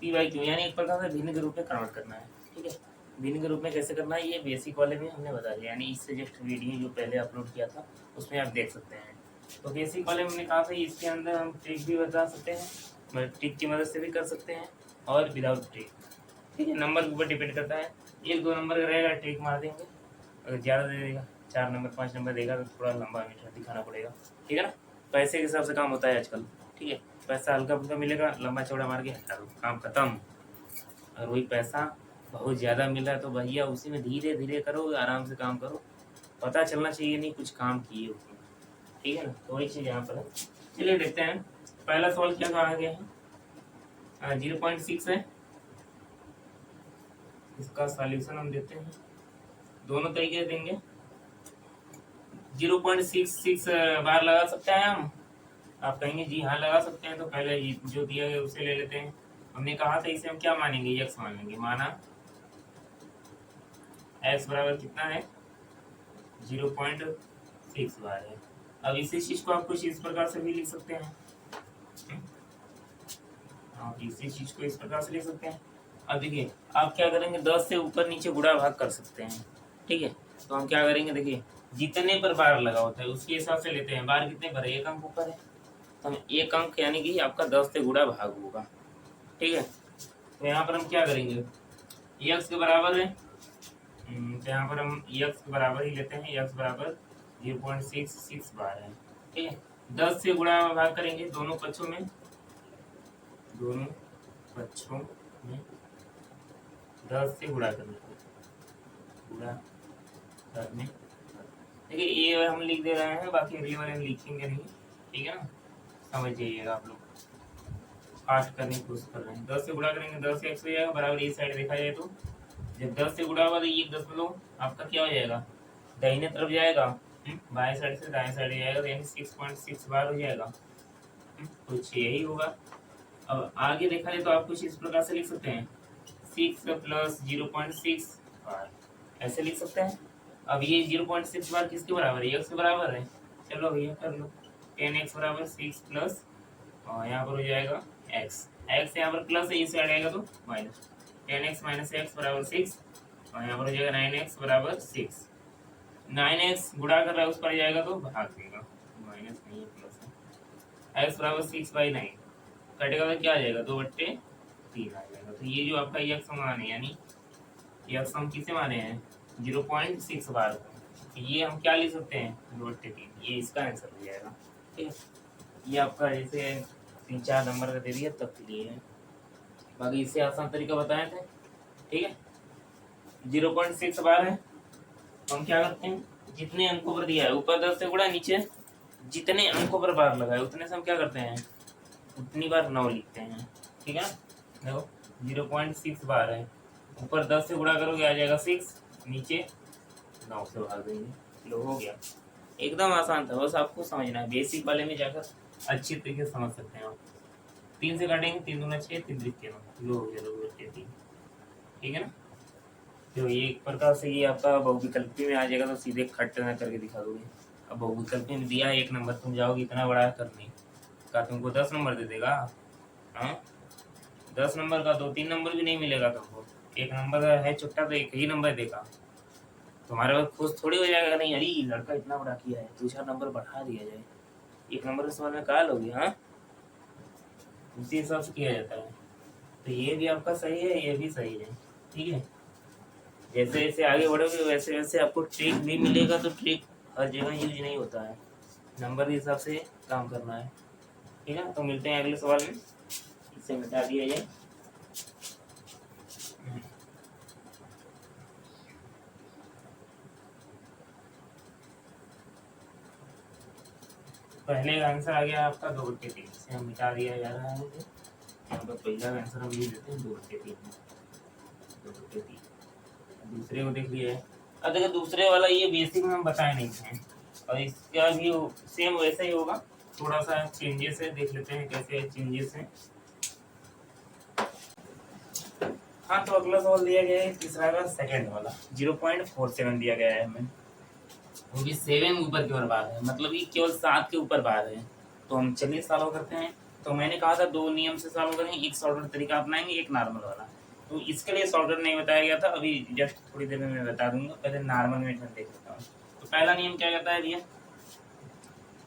पी वाई क्यू यानी एक प्रकार से भिन्न के रूप में कन्वर्ट करना है। ठीक है, भिन्न के रूप में कैसे करना है ये बेसिक वाले में हमने बता दिया, यानी इससे जस्ट वीडियो जो पहले अपलोड किया था उसमें आप देख सकते हैं। तो बेसिक वाले में हमने कहा था इसके अंदर हम ट्रिक भी बता सकते हैं, ट्रिक की मदद से भी कर सकते हैं और विदाउट ट्रिक। ठीक है, नंबर के ऊपर डिपेंड करता है, 1 2 नंबर का रहेगा ट्रिक मार देंगे, अगर ज़्यादा दे देगा 4 नंबर 5 नंबर देगा तो थोड़ा लंबा मीटर दिखाना पड़ेगा। ठीक है ना, पैसे के हिसाब से काम होता है आजकल। ठीक है, पैसा हल्का फुल्का मिलेगा, लंबा चौड़ा मार के हटा दो, काम खत्म। और वही पैसा बहुत ज़्यादा मिल रहा है तो भैया उसी में धीरे धीरे करो, आराम से काम करो, पता चलना चाहिए नहीं कुछ काम किए उसमें। ठीक है ना, तो वही चीज़ यहाँ पर है। चलिए देखते हैं, पहला सवाल क्या कहा गया है, 0.6 है, इसका सॉल्यूशन हम देते हैं, दोनों तरीके से देंगे। 0.66 बार लगा सकते हैं हम, आप कहेंगे जी हाँ लगा सकते हैं, तो पहले जो दिया गया उसे ले लेते हैं। हमने कहा था इसे हम क्या मानेंगे, x मान लेंगे, माना x बराबर कितना है 0.6 बार है। अब इसी चीज को आप कुछ इस प्रकार से भी लिख सकते हैं, आप इसी चीज को इस प्रकार से लिख सकते हैं। अब देखिए आप क्या करेंगे, 10 से ऊपर नीचे गुणा भाग कर सकते हैं। ठीक है, तो हम क्या करेंगे, देखिए जितने पर बार लगा होता है उसके हिसाब से लेते हैं, बार कितने पर है, 1 अंक ऊपर है, तो हम 1 अंक यानी कि आपका 10 से गुणा भाग होगा। ठीक है, तो यहाँ पर हम क्या करेंगे, x के बराबर है, तो यहाँ पर हम x के बराबर ही लेते हैं, x बराबर 0.66 बार है। ठीक है, 10 से गुणा भाग करेंगे दोनों पक्षों में 10 से गुणा करने देखिए ये हम लिख दे रहे हैं, बाकी अगले वाले हम लिखेंगे नहीं। ठीक है ना, समझ जाइएगा आप लोग, फास्ट करने की कोशिश कर रहे हैं। 10 से गुणा करेंगे 10 x हो जाएगा बराबर, ये साइड देखा जाए तो जब 10 से गुणा होगा तो ये 10 आपका क्या हो जाएगा, दाहिने तरफ जाएगा, बाएं साइड से दाएं साइड जाएगा, तो यानी 6.6 बार हो जाएगा। कुछ यही होगा। अब आगे देखा जाए तो आप कुछ इस प्रकार से लिख सकते हैं, 6 + 0.6 बार, ऐसे लिख सकते हैं। अब ये 0.6 बार किसके बराबर है, x के बराबर है। चलो भैया कर लो, 10x बराबर 6 प्लस यहाँ पर हो जाएगा x यहाँ पर प्लस है, इस साइड आएगा तो माइनस, 10x माइनस x बराबर 6 और यहाँ पर हो जाएगा 9x बराबर 6। 9x गुणा कर रहा है उस पर जाएगा तो भाग देगा, माइनस नहीं है प्लस है, x बराबर 6/9 कटेगा तो क्या आ जाएगा, 2/3 आ जाएगा। तो ये जो आपका x मान है, यानी x हम किसे माने हैं 0.6 बार को, तो ये हम क्या लिख सकते हैं 2/3, ये इसका आंसर हो जाएगा। ठीक है, ये आपका जैसे 3 4 नंबर का दे दिया तब के लिए है, बाकी इससे आसान तरीका बताए थे। ठीक है, 0.6 बार है, हम क्या करते हैं, जितने अंकों पर दिया है ऊपर 10 से गुणा, नीचे जितने अंकों पर बार लगा है उतने से हम क्या करते हैं, उतनी बार 9 लिखते हैं। ठीक है ना, देखो 0.6 बार है, ऊपर 10 से गुणा करोगे आ जाएगा 6, नीचे 9 से भाग देंगे, लो हो गया। एकदम आसान था, बस आपको समझना है, बेसिक वाले में जाकर अच्छी तरीके से समझ सकते हैं आप। 3 से काटेंगे, 3 दूना 6, 3 3 9, लो हो गया, लो बचे 3। ठीक है ना, तो ये एक प्रकार से ये आपका बहुविकल्पी में आ जाएगा, तो सीधे खट करके दिखा दोगे। अब बहुविकल्पी में दिया 1 नंबर, तुम जाओगे इतना बड़ा करने का, तुमको 10 नंबर दे देगा? हाँ, 10 नंबर का 2-3 नंबर भी नहीं मिलेगा तुमको, 1 नंबर का है छुट्टा तो 1 ही नंबर देगा। तुम्हारे पास खुश थोड़ी हो जाएगा, नहीं अरे लड़का इतना बड़ा किया है 2-4 नंबर बढ़ा दिया जाए, 1 नंबर के सवाल में कहा लोगे? हाँ, उसी हिसाब से किया जाता है। तो ये भी आपका सही है, ये भी सही है। ठीक है, जैसे जैसे आगे बढ़ोगे वैसे वैसे आपको ट्रिक भी मिलेगा, तो ट्रिक हर जगह यूज नहीं होता है, नंबर के हिसाब से काम करना है। ठीक है, तो मिलते हैं अगले सवाल में, इसे मिटा दिया जाए। पहले का आंसर आ गया आपका 2/3, इसे हम मिटा दिया जा रहा है। यहाँ पर पहला आंसर हम ये देते हैं 2/3, 2/3। दूसरे को देख लिया है। अब देखो दूसरे वाला ये बेसिक में हम बताए नहीं थे, और इसका भी सेम वैसा ही होगा, थोड़ा सा चेंजेस है, देख लेते हैं कैसे चेंजेस हैं। हाँ, तो अगला सवाल दिया गया है तीसरा का सेकंड वाला, 0.47 दिया गया है हमें, वो भी 7 ऊपर की ओर बार है, मतलब कि केवल 7 के ऊपर बार है। तो हम चलिए सॉल्व करते हैं। तो मैंने कहा था 2 नियम से सॉल्व करेंगे, एक शॉर्टकट तरीका अपनाएंगे, एक नॉर्मल वाला। तो इसके लिए शॉर्टकट नहीं बताया गया था, अभी जस्ट थोड़ी देर में मैं बता दूंगा, पहले नॉर्मल में देख लेता हूँ। तो पहला नियम क्या कहता है भैया,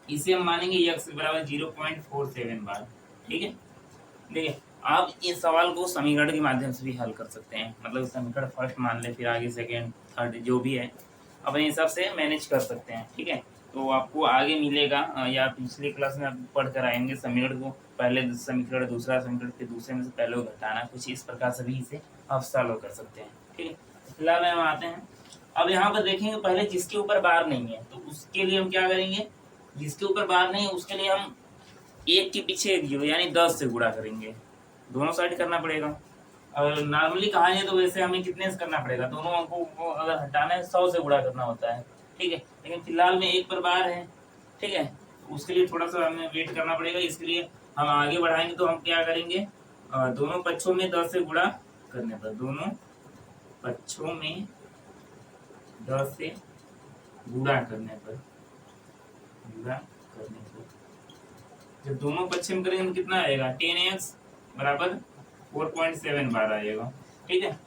इसे हम मानेंगे x बराबर 0.47 बार। ठीक है, देखिए आप इस सवाल को समीकरण के माध्यम से भी हल कर सकते हैं, मतलब समीकरण फर्स्ट मान ले, फिर आगे सेकेंड थर्ड जो भी है अपने हिसाब से मैनेज कर सकते हैं। ठीक है, तो आपको आगे मिलेगा, या पिछली क्लास में आप पढ़ कर आएंगे समीकरण को, पहले समीकरण दूसरा समीकरण फिर दूसरे में से पहले को घटाना, कुछ इस प्रकार से भी इसे आप सॉल्व कर सकते हैं। ठीक है, फिलहाल हम आते हैं, अब यहाँ पर देखेंगे पहले जिसके ऊपर बार नहीं है तो उसके लिए हम क्या करेंगे, जिसके ऊपर बार नहीं है उसके लिए हम 1 के पीछे 1 जीरो यानी 10 से गुणा करेंगे, दोनों साइड करना पड़ेगा। और नॉर्मली कहा जाए तो वैसे हमें कितने से करना पड़ेगा, दोनों अंकों को अगर हटाना है 100 से गुणा करना होता है। ठीक है, लेकिन फिलहाल में 1 पर बार है। ठीक है, उसके लिए थोड़ा सा हमें वेट करना पड़ेगा, इसके लिए हम आगे बढ़ाएंगे तो हम क्या करेंगे, दोनों पक्षों में 10 से गुणा करने पर, दोनों पक्षों में 10 से गुणा करने पर, जब दोनों पक्ष में करेंगे तो कितना आएगा, 10x बराबर 4.7 बार आएगा। ठीक है,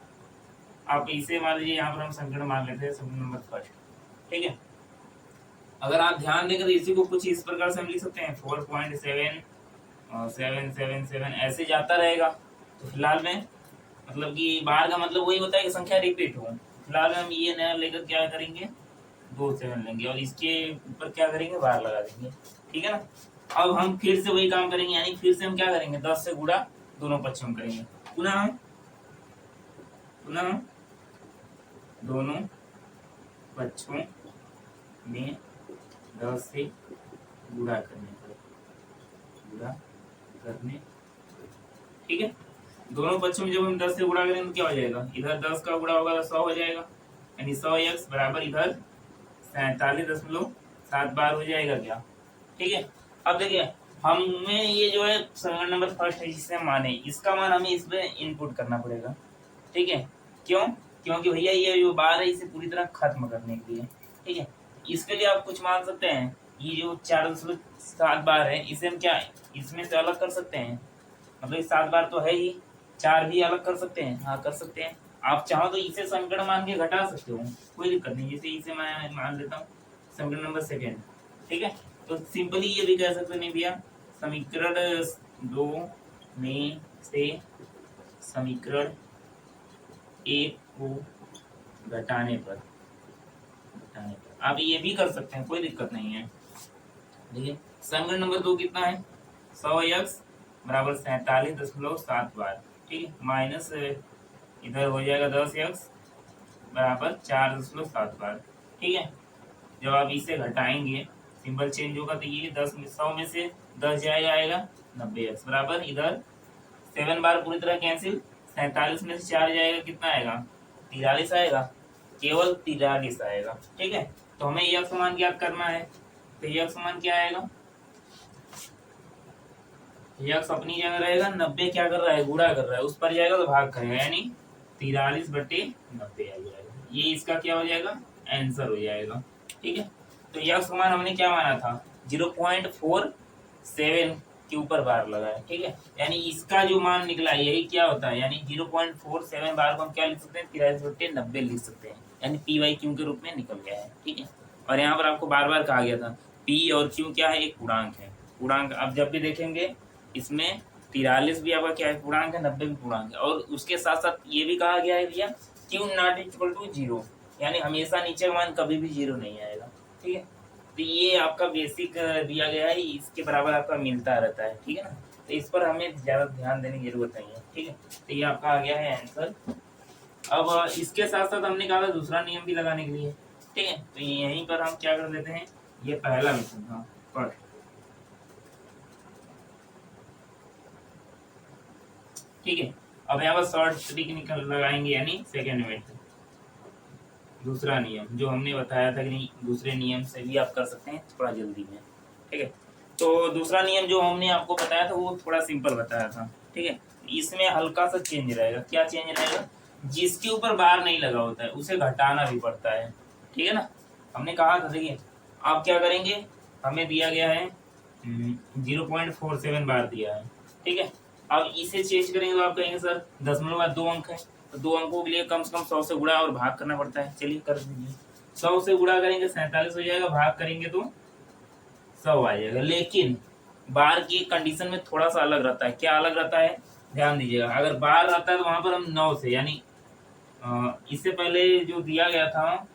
आप इसे मान लीजिए, यहाँ पर हम समीकरण मान लेते हैं समीकरण नंबर फर्स्ट। ठीक है, अगर आप ध्यान देंगे तो इसी को कुछ इस प्रकार से हम लिख सकते हैं, 4.7 और 777 ऐसे जाता रहेगा। तो फिलहाल में मतलब कि बार का मतलब वही होता है कि संख्या रिपीट हो। फिलहाल में हम ये नया लेकर क्या करेंगे, 2 7 लेंगे और इसके ऊपर क्या करेंगे, बार लगा देंगे। ठीक है ना, अब हम फिर से वही काम करेंगे, यानी फिर से हम क्या करेंगे, 10 से गुणा दोनों पक्षों में करेंगे, पुनः दोनों पक्षों में 10 से गुणा करने पर, ठीक है, दोनों पक्षों में जब हम 10 से गुणा करेंगे तो क्या हो जाएगा, इधर 10 का गुणा होगा तो 100 हो जाएगा, यानी 100x बराबर इधर 47.7 बार हो जाएगा क्या। ठीक है, अब देखिए हमें ये जो है समीकरण नंबर फर्स्ट है जिसे हम माने, इसका मान हमें इसमें इनपुट करना पड़ेगा। ठीक है, क्यों, क्योंकि भैया ये जो बार है इसे पूरी तरह खत्म करने के लिए। ठीक है, इसके लिए आप कुछ मान सकते हैं, ये जो 4.7 बार है इसे हम क्या इसमें से अलग कर सकते हैं, मतलब 7 बार तो है ही, 4 भी अलग कर सकते हैं, हाँ कर सकते हैं। आप चाहो तो इसे समीकरण मान के घटा सकते हो, कोई दिक्कत नहीं, जैसे इसे मैं मान लेता हूँ समीकरण नंबर सेकेंड। ठीक है, तो सिंपली ये भी कह सकते नहीं भैया, समीकरण 2 में से समीकरण 1 को घटाने पर आप ये भी कर सकते हैं, कोई दिक्कत नहीं है। देखिए समीकरण नंबर 2 कितना है, 100x बराबर 47.7 बार। ठीक है, माइनस इधर हो जाएगा 10x बराबर 4.7 बार। ठीक है। जब आप इसे घटाएंगे सिंबल चेंज होगा तो ये 10 में 100 में से 10 जाएगा आएगा 90x बराबर इधर 7 बार पूरी तरह कैंसिल, 47 में से 4 जाएगा कितना आएगा 43 आएगा, केवल 43 आएगा। ठीक है, तो हमें यह मान ज्ञात करना है। तो यह मान क्या आएगा, यक्स अपनी जगह रहेगा, 90 क्या कर रहा है गुणा कर रहा है, उस पर जाएगा तो भाग करेगा, यानी 43/90 आ जाएगा। ये इसका क्या हो जाएगा आंसर हो जाएगा। ठीक है, तो यक्स मान हमने क्या माना था 0.47 के ऊपर बार लगाया। ठीक है, यानी इसका जो मान निकला यही क्या होता है, यानी 0.47 बार को हम क्या लिख सकते हैं 43/90 लिख सकते हैं, यानी पी वाई क्यू के रूप में निकल गया है। ठीक है, और यहाँ पर आपको बार बार कहा गया था पी और क्यू क्या है, एक पूर्णांक है। पूर्णांक आप जब भी देखेंगे इसमें 43 भी आपका क्या है पूर्णांक है, 90 भी पूर्णांक है, और उसके साथ साथ ये भी कहा गया है भैया क्यू नॉट इक्वल टू 0, यानी हमेशा नीचे का मान कभी भी 0 नहीं आएगा। ठीक है, तो ये आपका बेसिक दिया गया है, इसके बराबर आपका मिलता रहता है। ठीक है ना, तो इस पर हमें ज्यादा ध्यान देने की जरूरत नहीं है। ठीक है, तो ये आपका आ गया है आंसर। अब इसके साथ साथ हमने कहा था दूसरा नियम भी लगाने के लिए। ठीक है, तो यहीं पर हम क्या कर लेते हैं, ये पहला मेथड था फर्स्ट। ठीक है, अब यहाँ पर शॉर्ट ट्रिक निकल लगाएंगे, यानी सेकेंड मेथड, दूसरा नियम जो हमने बताया था कि नहीं दूसरे नियम से भी आप कर सकते हैं थोड़ा जल्दी में। ठीक है, तो दूसरा नियम जो हमने आपको बताया था वो थोड़ा सिंपल बताया था। ठीक है, इसमें हल्का सा चेंज रहेगा। क्या चेंज रहेगा, जिसके ऊपर बार नहीं लगा होता है उसे घटाना भी पड़ता है। ठीक है ना, हमने कहा था देखिए आप क्या करेंगे, हमें दिया गया है 0.47 बार दिया है। ठीक है, अब इसे चेंज करेंगे तो आप कहेंगे सर 0.2 अंक है, तो 2 अंकों के लिए कम से कम 100 से गुणा और भाग करना पड़ता है। चलिए कर दीजिए, 100 से गुणा करेंगे 47 हो जाएगा, भाग करेंगे तो 100 आ जाएगा। लेकिन बार की कंडीशन में थोड़ा सा अलग रहता है। क्या अलग रहता है ध्यान दीजिएगा, अगर बार रहता है तो वहां पर हम 9 से, यानी इससे पहले जो दिया गया था,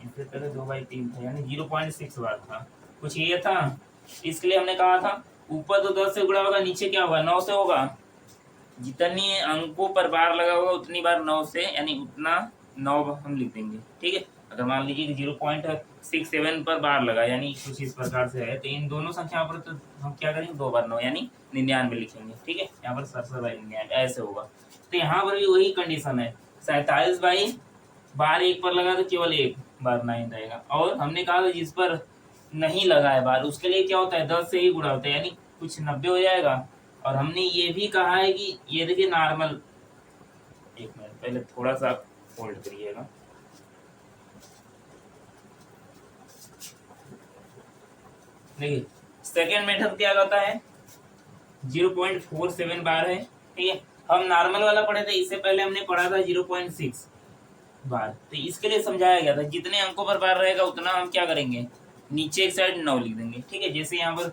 इससे पहले 2/3 था, यानी 0.6 बार था, कुछ ये था। इसके लिए हमने कहा था ऊपर तो 10 से गुणा होगा, नीचे क्या होगा 9 से होगा, जितनी अंकों पर बार लगा होगा उतनी बार 9 से, यानी उतना 9 हम लिख देंगे। ठीक है, अगर मान लीजिए कि 0.67 पर बार लगा, यानी कुछ इस प्रकार से है, तो इन दोनों संख्याओं पर तो हम क्या करेंगे 2 बार 9 यानी 99 लिखेंगे। ठीक है, यहाँ पर 67/99 ऐसे होगा। तो यहाँ पर भी वही कंडीशन है, 47 बाई बार एक पर लगा तो केवल एक बार 9 रहेगा, और हमने कहा था जिस पर नहीं लगा है बार उसके लिए क्या होता है 10 से ही गुणा होता है, यानी कुछ 90 हो जाएगा। और हमने ये भी कहा है कि ये देखिए नॉर्मल, एक मिनट पहले थोड़ा सा होल्ड करिएगा, देखिए सेकेंड मेथड क्या कहता है 0.47 बार है। ठीक है, हम नॉर्मल वाला पढ़े थे, इससे पहले हमने पढ़ा था 0.6 बार। तो इसके लिए समझाया गया था जितने अंकों पर बार रहेगा उतना हम क्या करेंगे नीचे एक साइड 9 लिख देंगे। ठीक है, जैसे यहाँ पर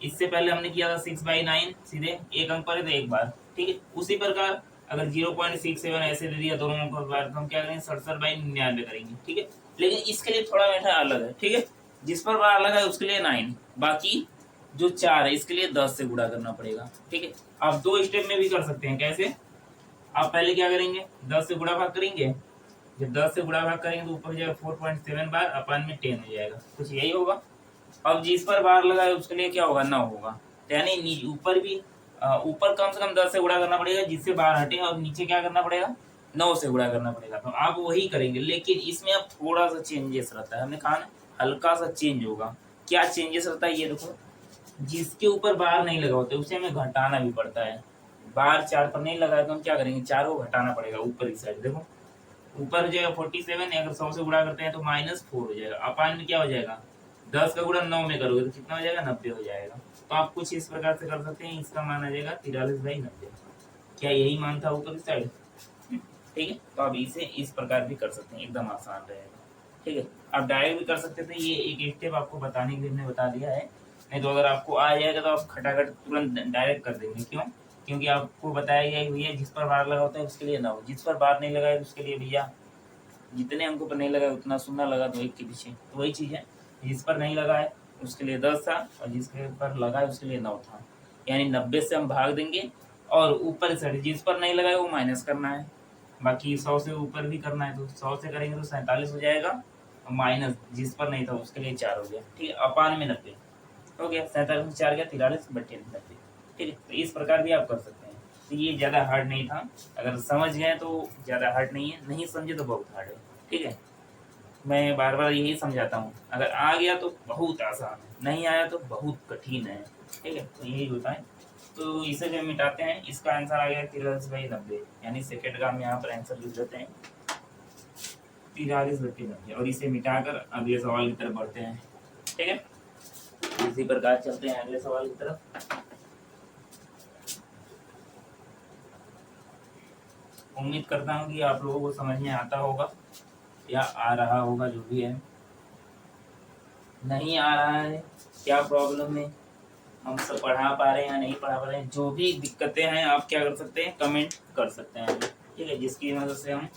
इससे पहले हमने किया था 6/9, सीधे एक अंक पर है तो एक बार। ठीक है, उसी प्रकार अगर 0.67 ऐसे दे दिया दोनों अंकों पर बार तो हम क्या करेंगे 67/99 करेंगे। ठीक है, लेकिन इसके लिए थोड़ा मेथड अलग है। ठीक है, जिस पर बार लगा है उसके लिए 9, बाकी जो 4 है इसके लिए 10 से गुणा करना पड़ेगा। ठीक है, आप 2 स्टेप में भी कर सकते हैं। कैसे, आप पहले क्या करेंगे 10 से गुणा भाग करेंगे, जब 10 से गुणा भाग करेंगे तो ऊपर हो जाएगा 4.7 बार, अपन में 10 हो जाएगा, कुछ यही होगा। अब जिस पर बार लगा है उसके लिए क्या होगा 9 होगा, तो यानी ऊपर भी ऊपर कम से कम 10 से गुणा करना पड़ेगा जिससे बार हटे, और नीचे क्या करना पड़ेगा 9 से गुणा करना पड़ेगा। तो आप वही करेंगे, लेकिन इसमें अब थोड़ा सा चेंजेस रहता है। हमने कहा ना हल्का सा चेंज होगा। क्या चेंजेस रहता है ये देखो, जिसके ऊपर बार नहीं लगा होता उसे हमें घटाना भी पड़ता है। बार 4 पर नहीं लगा है तो हम क्या करेंगे 4 को घटाना पड़ेगा ऊपर की साइड। देखो ऊपर जो है 47, अगर 100 से गुणा करते हैं तो -4 हो जाएगा, अपान में क्या हो जाएगा 10 का गुणा 9 में करोगे तो कितना हो जाएगा 90 हो जाएगा। तो आप कुछ इस प्रकार से कर सकते हैं, इसका मान आ जाएगा 43/90। क्या यही मान था ऊपर की साइड? ठीक है, तो आप इसे इस प्रकार भी कर सकते हैं, एकदम आसान रहेगा। ठीक है, आप डायरेक्ट भी कर सकते थे, ये एक स्टेप आपको बताने के लिए हमने बता दिया है। नहीं तो अगर आपको आ जाएगा तो आप खटाखट तुरंत डायरेक्ट कर देंगे। क्यों? क्योंकि आपको बताया गया है कि भैया जिस पर बार लगा होता है उसके लिए 9, जिस पर बार नहीं लगा है उसके लिए भैया जितने अंकों पर नहीं लगा है उतना शून्य लगा दो एक के पीछे। तो वही चीज़ है, जिस पर नहीं लगा है उसके लिए 10 था और जिसके पर लगा है उसके लिए 9 था, यानी 90 से हम भाग देंगे और ऊपर से जिस पर नहीं लगा है वो माइनस करना है। बाकी 100 से ऊपर भी करना है तो 100 से करेंगे तो 47 हो जाएगा माइनस जिस पर नहीं था उसके लिए 4 हो गया, ठीक है, अपान में 90 हो गया, 47 में 4 गया 43 बटे 90, ठीक है। तो इस प्रकार भी आप कर सकते हैं। तो ये ज़्यादा हार्ड नहीं था, अगर समझ गए तो ज़्यादा हार्ड नहीं है, नहीं समझे तो बहुत हार्ड है, ठीक है। मैं बार बार यही समझाता हूँ, अगर आ गया तो बहुत आसान है, नहीं आया तो बहुत कठिन है, ठीक है। तो यही होता है। तो इसे जब मिटाते हैं, इसका आंसर आ गया 43/90, यानी सेकेंड का हम यहाँ पर आंसर लिख देते हैं 43/90, और इसे मिटाकर अगले सवाल की तरफ बढ़ते हैं, ठीक है। इसी प्रकार चलते हैं अगले सवाल की तरफ। उम्मीद करता हूँ कि आप लोगों को समझ में आता होगा या आ रहा होगा, जो भी है। नहीं आ रहा है, क्या प्रॉब्लम है, हम सब पढ़ा पा रहे हैं या नहीं पढ़ा पा रहे हैं, जो भी दिक्कतें हैं आप क्या कर सकते हैं, कमेंट कर सकते हैं, ठीक है, जिसकी मदद से हम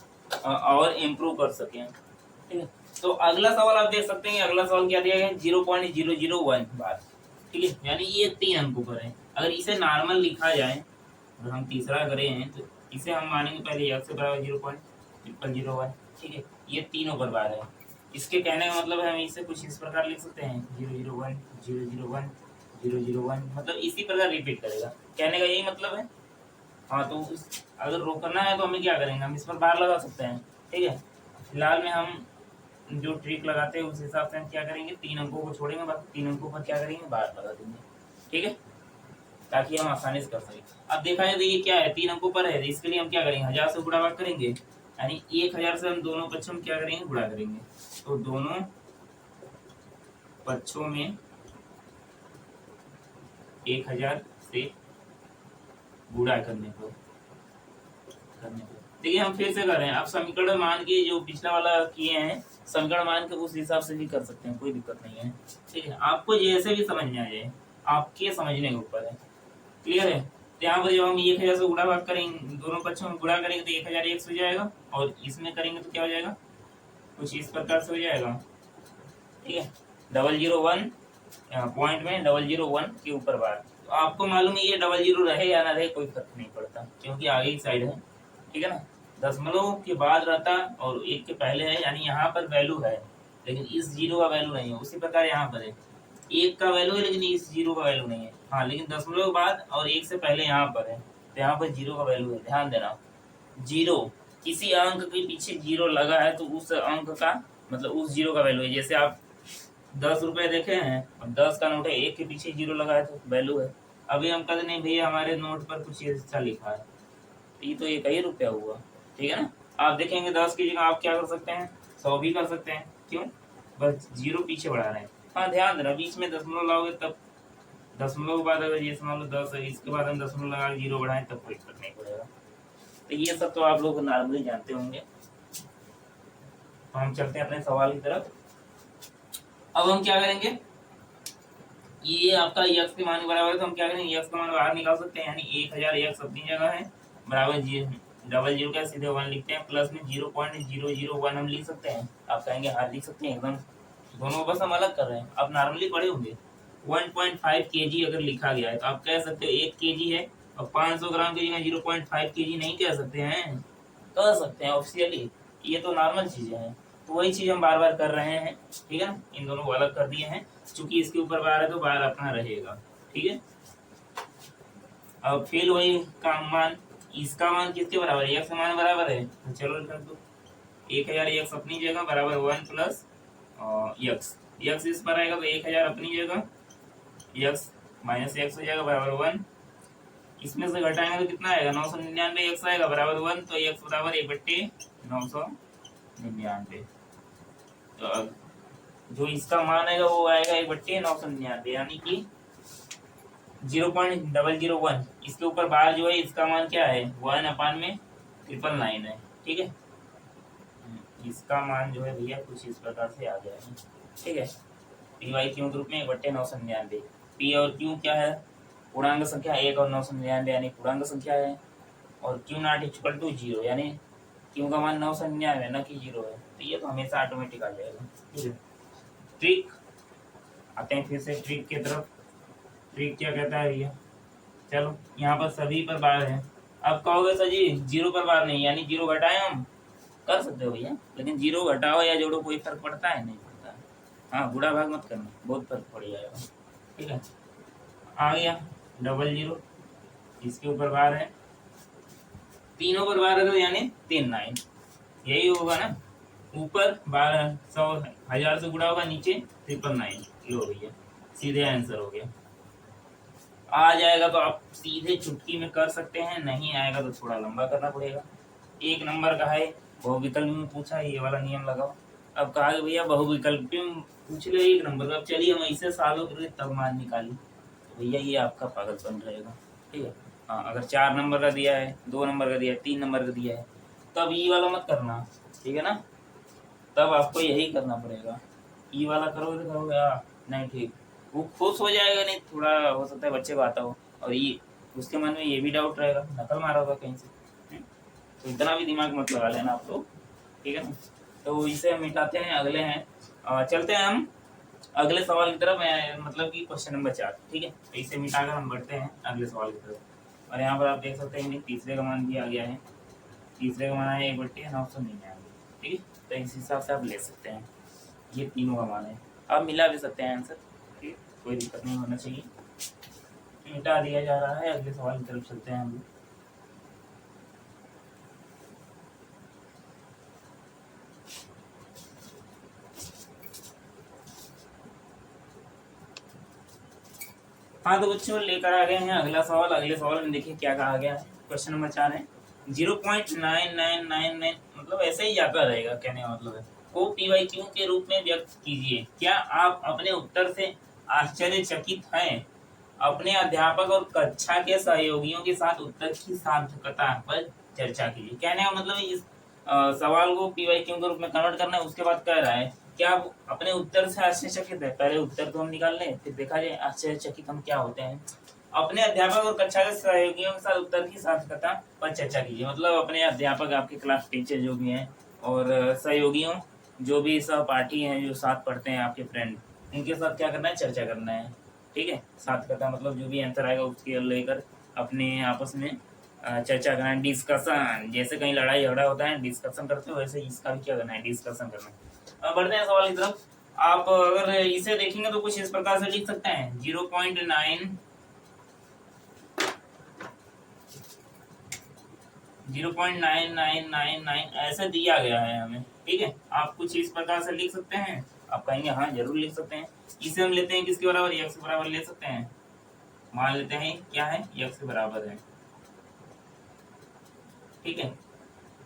और इम्प्रूव कर सकें, ठीक है। तो अगला सवाल आप देख सकते हैं, अगला सवाल क्या दिया गया है, 0.001 बार, ठीक है, यानी ये 3 अंकों पर है। अगर इसे नॉर्मल लिखा जाए, अगर हम तीसरा करें तो इसे हम मानेंगे पहले x से बराबर 0.001, ठीक है, ये तीनों पर बार है। इसके कहने का मतलब है हम इसे कुछ इस प्रकार लिख सकते हैं 001 001 001, मतलब इसी प्रकार रिपीट करेगा, कहने का यही मतलब है। हाँ, तो अगर रोकना है तो हमें क्या करेंगे, हम इस पर बार लगा सकते हैं, ठीक है। फिलहाल में हम जो ट्रिक लगाते हैं उस हिसाब से हम क्या करेंगे, 3 अंकों को छोड़ेंगे, बाकी 3 अंकों पर क्या करेंगे, बार लगा देंगे, ठीक है, ताकि हम आसानी से कर सकें। अब देखा जाए तो ये क्या है, 3 अंकों पर है, इसके लिए हम क्या करेंगे, 1000 से गुणा भाग करेंगे, यानी 1000 से हम दोनों पक्षों में क्या करेंगे, गुणा करेंगे। तो दोनों पक्षों में 1000 से गुणा करने पर देखिए हम फिर से कर रहे हैं। आप समीकरण मान के जो पिछला वाला किए हैं, समीकरण मान के उस हिसाब से भी कर सकते हैं, कोई दिक्कत नहीं है, ठीक है। आपको जैसे भी समझ में आ जाए, आपके समझने के ऊपर है, क्लियर है। तो यहाँ पर जब हम 1000 से गुणा भाग करेंगे, दोनों पक्षों में गुणा करेंगे तो 1001 हो जाएगा, और इसमें करेंगे तो क्या हो जाएगा, कुछ इस प्रकार से हो जाएगा, ठीक है। 001 पॉइंट में 001 के ऊपर बार। तो आपको मालूम है ये 00 रहे या ना रहे कोई फर्क नहीं पड़ता, क्योंकि आगे की साइड है, ठीक है ना। दशमलव के बाद रहता और 1 के पहले है, यानी यहाँ पर वैल्यू है, लेकिन इस जीरो का वैल्यू नहीं है। उसी प्रकार यहाँ पर है, 1 का वैल्यू है लेकिन इस जीरो का वैल्यू नहीं है, हाँ, लेकिन दशमलव के बाद और 1 से पहले यहाँ पर है, तो यहाँ पर जीरो का वैल्यू है। ध्यान देना, जीरो, किसी अंक के पीछे जीरो लगा है तो उस अंक का मतलब उस जीरो का वैल्यू है। जैसे आप 10 रुपए देखे हैं, अब 10 का नोट है, 1 के पीछे जीरो लगा है तो वैल्यू है। अभी हम कहते नहीं भैया हमारे नोट पर कुछ ऐसा लिखा है, ये तो 1 ही रुपया हुआ, ठीक है ना। आप देखेंगे 10 की जगह आप क्या कर सकते हैं, 100 भी कर सकते हैं, क्यों, बस जीरो पीछे बढ़ा रहे हैं। हाँ, ध्यान देना, बीच में दशमलव लाओगे तब, दशमलव के बाद अगर ये मान लो 10 है, इसके बाद हम दशमलव लगा के जीरो बढ़ाएं तब कोई फर्क नहीं पड़ेगा। तो ये सब तो आप लोग नॉर्मली जानते होंगे। तो हम चलते हैं अपने सवाल की तरफ। अब हम क्या करेंगे, ये आपका x के मान के बराबर है, तो हम क्या करेंगे, x का मान बाहर निकाल सकते हैं, यानी 1000 x अपनी जगह है, बराबर 00 का सीधे 1 लिखते हैं, प्लस में 0.001 हम लिख सकते हैं। आप कहेंगे हाँ लिख सकते हैं, एकदम, दोनों बस हम अलग कर रहे हैं, आप नॉर्मली पढ़े होंगे। 1.5 kg अगर लिखा गया है तो आप कह सकते हो 1 kg है, और 500 ग्राम की जगह 0.5 kg नहीं कह सकते हैं, कह सकते हैं ऑफिशियली, ये तो नॉर्मल चीजें हैं। तो वही चीज हम बार बार कर रहे हैं, ठीक है ना, इन दोनों को अलग कर दिए हैं, चूंकि इसके ऊपर बार है तो बार अपना रहेगा, ठीक है। अब फिर वही का मान, इसका मान किसके बराबर है, x का मान बराबर है, तो चलो लिख दो 1000 x अपनी जगह बराबर 1 प्लस x इस पर आएगा तो 1000 अपनी जगह, x माइनस x हो जाएगा बराबर 1, इसमें से घटाएंगे तो कितना आएगा, 999 x आएगा बराबर 1, तो x बराबर 1/999। तो अब जो इसका मान आएगा वो आएगा 1/999, यानी कि 0.001, इसके ऊपर बार जो है इसका मान क्या है, 1/999 है, ठीक है। इसका मान जो है भैया कुछ इस प्रकार से आ गया है, ठीक है। पी वाई क्यू के रूप में 1/999, पी और क्यू क्या है, पूर्णांक संख्या 1 और 999 यानी पूर्णांक संख्या है, और क्यू नॉट इक्वल टू 0, यानी क्यू का मान 999 न कि 0 है, तो ये तो हमेशा ऑटोमेटिक आ जाएगा, ठीक है। ट्रिक आते हैं फिर से ट्रिक की तरफ। ट्रिक क्या कहता है भैया, चलो यहाँ पर सभी पर बार है। अब कहोगे सर जी 0 पर बार नहीं, यानी 0 घटाएं हम, कर सकते हो भैया, लेकिन जीरो घटाओ या जोड़ो कोई फर्क पड़ता है? नहीं पड़ता है। हाँ, गुणा भाग मत करना, बहुत फर्क पड़ जाएगा। ठीक है, आ गया डबल जीरो, इसके ऊपर बार है, तीनों पर बार है तो यानी 3 9, यही होगा ना। ऊपर 1200 1000 से गुणा होगा, नीचे 999। लो भैया, सीधे आंसर हो गया। आ जाएगा तो आप सीधे चुटकी में कर सकते हैं, नहीं आएगा तो थोड़ा लंबा करना पड़ेगा। एक नंबर का है, बहुविकल्प में पूछा, ये वाला नियम लगाओ। अब कहा कि भैया बहुविकल्प में पूछ लो एक नंबर का, अब चलिए हम ऐसे सालों के लिए तब मान निकाली, तो भैया ये आपका पागलपन रहेगा। ठीक है, हाँ, अगर 4 नंबर का दिया है, 2 नंबर का दिया है, 3 नंबर का दिया है, तब ई वाला मत करना। ठीक है ना, तब आपको यही करना पड़ेगा। ई वाला करोगे तो कहोगे नहीं ठीक, वो खुश हो जाएगा, नहीं थोड़ा हो सकता है बच्चे को आता हो, और ये उसके मन में ये भी डाउट रहेगा नकल मारा होगा कहीं से। तो इतना भी दिमाग मत लगा लेना आप लोग। ठीक है ना, तो इसे हम मिटाते हैं, अगले हैं, चलते हैं हम अगले सवाल की तरफ, मतलब कि क्वेश्चन नंबर 4। ठीक है, तो इसे मिटाकर हम बढ़ते हैं अगले सवाल की तरफ। और यहाँ पर आप देख सकते हैं तीसरे का मान भी आ गया है, तीसरे का मान है 1/999। ठीक है, तो इस हिसाब से आप ले सकते हैं, ये तीनों का मान है। आप मिला भी सकते हैं आंसर, ठीक है, कोई दिक्कत नहीं होना चाहिए। मिटा दिया जा रहा है, अगले सवाल की तरफ चलते हैं हम लोग। हाँ तो बच्चों लेकर आ गए हैं अगला सवाल। अगले सवाल में देखिए क्या कहा गया है। क्वेश्चन नंबर 4 है 0.9999, मतलब ऐसे ही जाता रहेगा, कहने का मतलब है, को PYQ के रूप में व्यक्त कीजिए। क्या आप अपने उत्तर से आश्चर्यचकित हैं? अपने अध्यापक और कक्षा के सहयोगियों के साथ उत्तर की सार्थकता पर चर्चा कीजिए। कहने का मतलब इस सवाल को PYQ के रूप में कन्वर्ट करना है, उसके बाद कह रहा है क्या आप अपने उत्तर से आश्चर्यचकित है। पहले उत्तर तो हम निकाल लें, फिर देखा जाए आश्चर्यचकित हम क्या होते हैं। अपने अध्यापक और कक्षा के सहयोगियों के साथ उत्तर की सार्थकता पर चर्चा कीजिए, मतलब अपने अध्यापक, आपके क्लास टीचर जो भी हैं, और सहयोगियों जो भी सहपाठी हैं, जो साथ पढ़ते हैं आपके फ्रेंड, उनके साथ क्या करना है, चर्चा करना है। ठीक है, सार्थकता मतलब जो भी आंसर आएगा उसके लेकर अपने आपस में चर्चा करना है, डिस्कशन। जैसे कहीं लड़ाई झगड़ा होता है डिस्कशन करते हो, वैसे इसका भी क्या करना है, डिस्कशन करना है। बढ़ते हैं सवाल की तरफ। आप अगर इसे देखेंगे तो कुछ इस प्रकार से लिख सकते हैं 0.99999 ऐसे दिया गया है हमें। ठीक है, आप कुछ इस प्रकार से लिख सकते हैं। आप कहेंगे हाँ जरूर लिख सकते हैं। इसे हम लेते हैं किसके बराबर, x के बराबर ले सकते हैं। मान लेते हैं क्या है, x के बराबर है। ठीक है,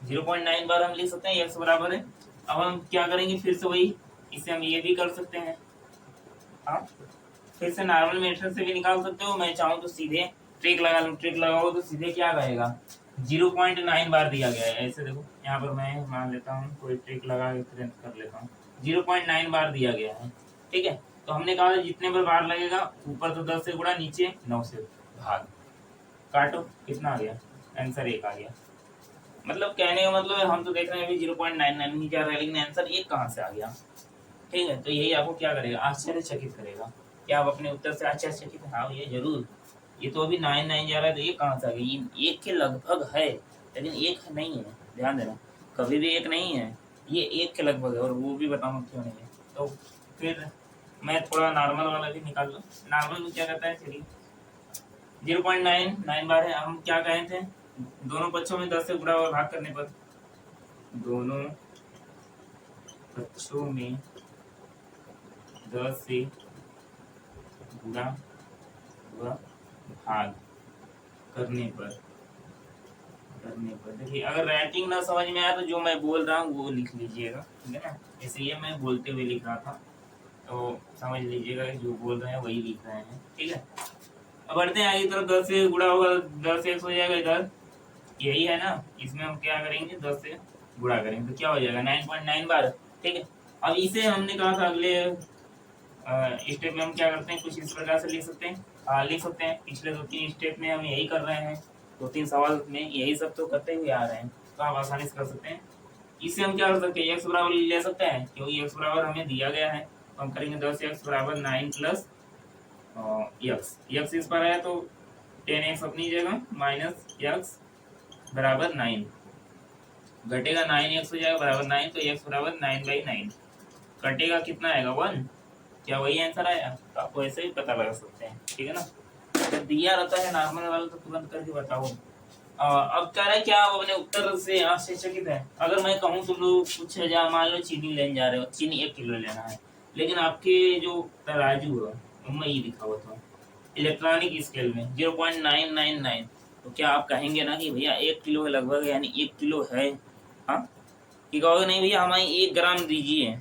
0.9 बार हम लिख सकते हैं, x बराबर है। अब हम क्या करेंगे, फिर से वही, इसे हम ये भी कर सकते हैं। हाँ, फिर से नॉर्मल मेथड से भी निकाल सकते हो। मैं चाहूँ तो सीधे ट्रिक लगा लूँ, ट्रिक लगाओ तो सीधे क्या रहेगा, 0.9 बार दिया गया है। ऐसे देखो, यहाँ पर मैं मान लेता हूँ, कोई ट्रिक लगा के प्रिंट कर लेता हूँ। 0.9 बार दिया गया है। ठीक है, तो हमने कहा था जितने पर बार लगेगा, ऊपर तो 10 से गुणा, नीचे 9 से भाग, काटो, कितना आ गया, आंसर 1 आ गया। मतलब कहने का मतलब है, हम तो देख रहे हैं अभी 0.99 नहीं जा रहा है, लेकिन आंसर 1 कहाँ से आ गया। ठीक है, तो यही आपको क्या करेगा, आश्चर्यचकित करेगा। क्या आप अपने उत्तर से आश्चर्यचकित हैं? हाँ ये जरूर, ये तो अभी 9 जा रहा है, तो ये कहाँ से आ गई, ये 1 के लगभग है, लेकिन 1 नहीं है, ध्यान देना, कभी भी 1 नहीं है, ये 1 के लगभग है, और वो भी बताऊँ क्यों नहीं है। तो फिर मैं थोड़ा नॉर्मल वाला भी निकाल लूँ। नॉर्मल में क्या कहता है, चलिए 0.99 बार है। हम क्या कहे थे, दोनों पक्षों में 10 से गुणा और भाग करने पर, दोनों पक्षों में 10 से गुणा व भाग करने पर देखिए, अगर राइटिंग ना समझ में आया तो जो मैं बोल रहा हूँ वो लिख लीजिएगा। ठीक है ना, इसलिए मैं बोलते हुए लिख रहा था, तो समझ लीजिएगा कि जो बोल रहे हैं वही लिख रहे हैं। ठीक है, अब बढ़ते हैं आगे तरफ। 10 से गुणा होगा, 10 से 1 हो जाएगा इधर, यही है ना, इसमें हम क्या करेंगे, 10 से गुणा करेंगे तो क्या हो जाएगा, 9.9 बार। ठीक है, अब इसे हमने कहा था अगले स्टेप में हम क्या करते हैं, कुछ इस प्रकार से लिख सकते हैं। लिख सकते हैं, पिछले 2-3 स्टेप में हम यही कर रहे हैं, 2-3 सवाल में यही सब तो करते हुए आ रहे हैं, तो आप आसानी से कर सकते हैं। इसे हम क्या कर सकते हैं, x बराबर ले सकते हैं, क्योंकि x बराबर हमें दिया गया है, तो हम करेंगे 10x बराबर 9 प्लस x इस पर है तो 10x अपनी जगह माइनस x बराबर 9। घटेगा 9x हो जाएगा बराबर 9, तो x बराबर 9/9। कटेगा कितना आएगा 1। क्या वही आंसर आया? तो आपको ऐसे ही पता लगा सकते हैं, ठीक है ना। जब दिया रहता है नॉर्मल वाला तो तुरंत करके बताओ। अब कह रहा है क्या आप अपने उत्तर से आश्चर्यचकित है? अगर मैं कहूँ तुम लोग कुछ मान लो चीनी लेने जा रहे हो, चीनी 1 किलो लेना है, लेकिन आपके जो तराजू है उनमें ये लिखा हुआ था इलेक्ट्रॉनिक स्केल में 0.999, तो क्या आप कहेंगे ना कि भैया 1 किलो है लगभग, यानी 1 किलो है? हाँ, कि कहोगे नहीं भैया हमें 1 ग्राम दीजिए,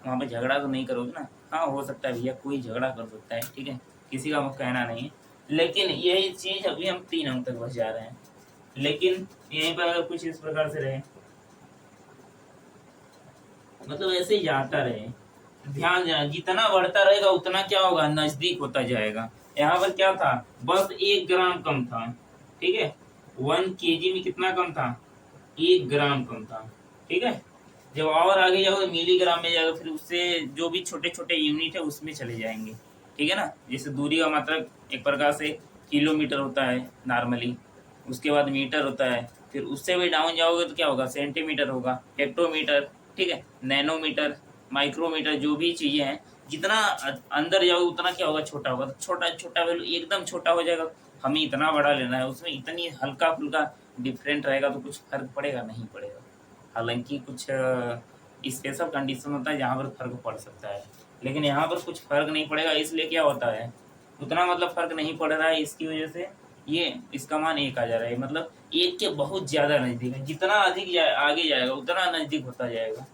वहाँ पे झगड़ा तो नहीं करोगे ना? हाँ, हो सकता है भैया कोई झगड़ा कर सकता है, ठीक है, किसी का कहना नहीं है, लेकिन यही चीज अभी हम 3 अंक तक बच जा रहे हैं। लेकिन यहीं पर अगर कुछ इस प्रकार से रहे, मतलब ऐसे ही जाता रहे, ध्यान देना, जितना बढ़ता रहेगा उतना क्या होगा, नजदीक होता जाएगा। यहाँ पर क्या था, बस 1 ग्राम कम था, ठीक है, 1 kg में कितना कम था, 1 ग्राम कम था, ठीक है। जब और आगे जाओगे मिलीग्राम में जाएगा, फिर उससे जो भी छोटे छोटे यूनिट है उसमें चले जाएंगे, ठीक है ना। जैसे दूरी का मात्रक एक प्रकार से किलोमीटर होता है नॉर्मली, उसके बाद मीटर होता है, फिर उससे भी डाउन जाओगे तो क्या होगा, सेंटीमीटर होगा, हेक्टोमीटर, ठीक है, नैनोमीटर, माइक्रोमीटर, जो भी चीजें हैं, जितना अंदर जाओगे उतना क्या होगा, छोटा होगा। तो छोटा छोटा वैल्यू एकदम छोटा हो जाएगा, हमें इतना बड़ा लेना है, उसमें इतनी हल्का फुल्का डिफरेंट रहेगा तो कुछ फर्क पड़ेगा नहीं पड़ेगा। हालांकि कुछ स्पेशल कंडीशन होता है जहाँ पर फर्क पड़ सकता है, लेकिन यहाँ पर कुछ फर्क नहीं पड़ेगा। इसलिए क्या होता है, उतना मतलब फर्क नहीं पड़ रहा है, इसकी वजह से ये इसका मान 1 आ जा रहा है, मतलब 1 के बहुत ज्यादा नजदीक है। जितना अधिक आगे जाएगा उतना नजदीक होता जाएगा,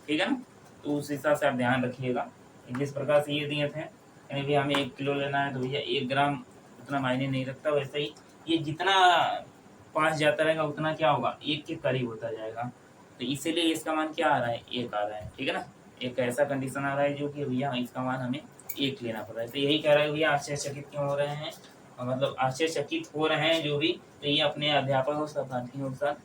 ठीक है ना। तो उस हिसाब से आप ध्यान रखिएगा। जिस प्रकार से ये दिए थे, यानी भी हमें 1 किलो लेना है तो भैया 1 ग्राम उतना मायने नहीं रखता, वैसे ही ये जितना पास जाता रहेगा उतना क्या होगा, 1 के करीब होता जाएगा। तो इसीलिए इसका मान क्या आ रहा है, 1 आ रहा है, ठीक है ना। एक ऐसा कंडीशन आ रहा है जो कि भैया इसका मान हमें 1 लेना पड़ रहा है। तो यही कह रहा है भैया आश्चर्यचकित क्यों हो रहे हैं, मतलब आश्चर्यचकित हो रहे हैं जो भी, तो ये अपने अध्यापकों साथियों के साथ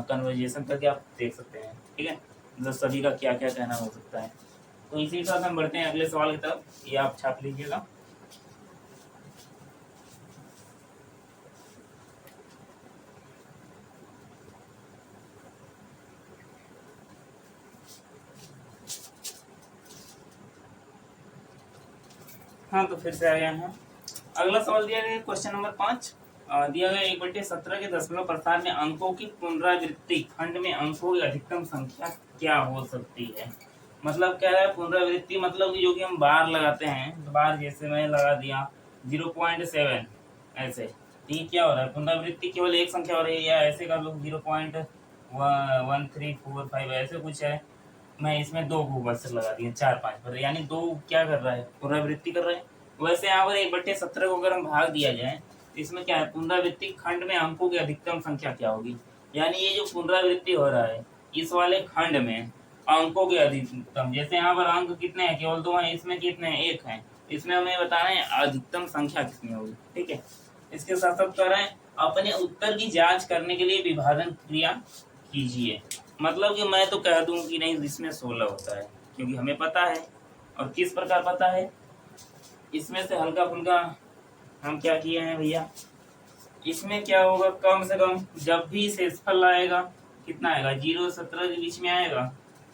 कन्वर्जेशन करके आप देख सकते हैं, ठीक है, मतलब सभी का क्या क्या कहना हो सकता है। तो इसी के साथ हम बढ़ते हैं अगले सवाल की तरफ, ये आप छाप लीजिएगा। हाँ, तो फिर से आ गया है। अगला सवाल दिया गया क्वेश्चन नंबर 5, दिया गया 1/17 के दशमलव प्रसार में अंकों की पुनरावृत्ति खंड में अंकों की अधिकतम संख्या क्या हो सकती है। मतलब क्या है पुनरावृत्ति, मतलब कि जो कि हम बार लगाते हैं, तो बार जैसे मैं लगा दिया 0.7 ऐसे, तो ये क्या हो रहा है, पुनरावृत्ति केवल एक संख्या हो रही है, या ऐसे का लोग 0.1345 ऐसे कुछ है। मैं इसमें 2 को बस लगा दिया 4-5 पर, यानी 2 क्या कर रहा है, पुनरावृत्ति कर रहा है। वैसे यहाँ पर 1/17 को अगर हम भाग दिया जाए तो इसमें क्या है, पुनरावृत्ति खंड में अंकों की अधिकतम संख्या क्या होगी। यानी ये जो पुनरावृत्ति हो रहा है इस वाले खंड में अंकों के अधिकतम, जैसे यहाँ पर अंक कितने हैं, केवल 2 हैं, इसमें कितने हैं, 1 है, इसमें हमें बताना है अधिकतम संख्या कितनी होगी, ठीक है। इसके साथ साथ कह रहे हैं अपने उत्तर की जांच करने के लिए विभाजन क्रिया कीजिए। मतलब कि मैं तो कह दूं कि नहीं इसमें 16 होता है, क्योंकि हमें पता है, और किस प्रकार पता है, इसमें से हल्का फुल्का हम क्या किए हैं भैया, इसमें क्या होगा, कम से कम जब भी शेषफल आएगा कितना आएगा, 0 से 17 के बीच में आएगा,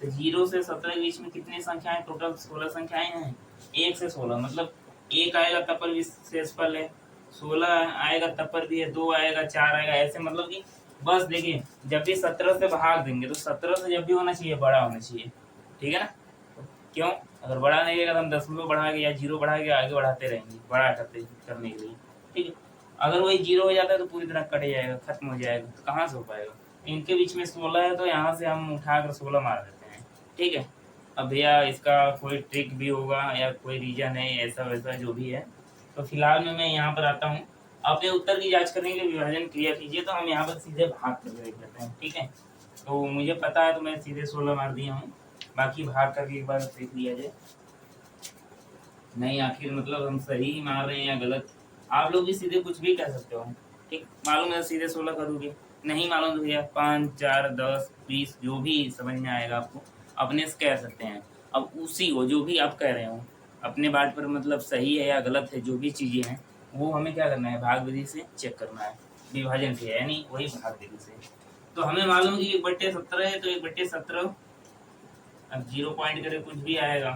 तो 0 से 17 के बीच में कितनी संख्याएं, टोटल 16 संख्याएं हैं, 1 से 16, मतलब 1 आएगा तब पर भी शेषफल है, 16 आएगा तब पर भी है, 2 आएगा, 4 आएगा, ऐसे मतलब कि बस देखिए जब भी 17 से भाग देंगे तो 17 से जब भी होना चाहिए बड़ा होना चाहिए, ठीक है ना। क्यों, अगर बड़ा नहीं रहेगा तो हम दशमलव बढ़ा के या 0 बढ़ा के आगे बढ़ाते रहेंगे बड़ा करने के लिए, ठीक है। अगर वही 0 हो जाता है तो पूरी तरह कट जाएगा, खत्म हो जाएगा, तो कहाँ से हो पाएगा। इनके बीच में 16 है तो यहाँ से हम उठाकर 16 मार देते हैं, ठीक है। अब भैया इसका कोई ट्रिक भी होगा या कोई रीजन है ऐसा वैसा जो भी है, तो फिलहाल में मैं यहाँ पर आता हूँ। अपने उत्तर की जांच करने के लिए विभाजन क्रिया कीजिए, तो हम यहाँ पर सीधे भाग करके देख लेते हैं, ठीक है। तो मुझे पता है तो मैं सीधे 16 मार दिया हूँ, बाकी भाग करके एक बार देख लिया जाए, नहीं आखिर मतलब हम सही मार रहे हैं या गलत। आप लोग भी सीधे कुछ भी कह सकते हो, ठीक, मालूम है सीधे 16 करोगे, नहीं मालूम तो भैया 5, 4, 10, 20 जो भी समझ में आएगा आपको अपने से कह सकते हैं। अब उसी को जो भी आप कह रहे हो अपने बात पर मतलब सही है या गलत है, जो भी चीज़ें हैं वो हमें क्या करना है, भाग विधि से चेक करना है, विभाजन से, यानी वही भाग विधि से। तो हमें मालूम है कि 1/17 है, तो 1/17 अब 0 पॉइंट करे कुछ भी आएगा,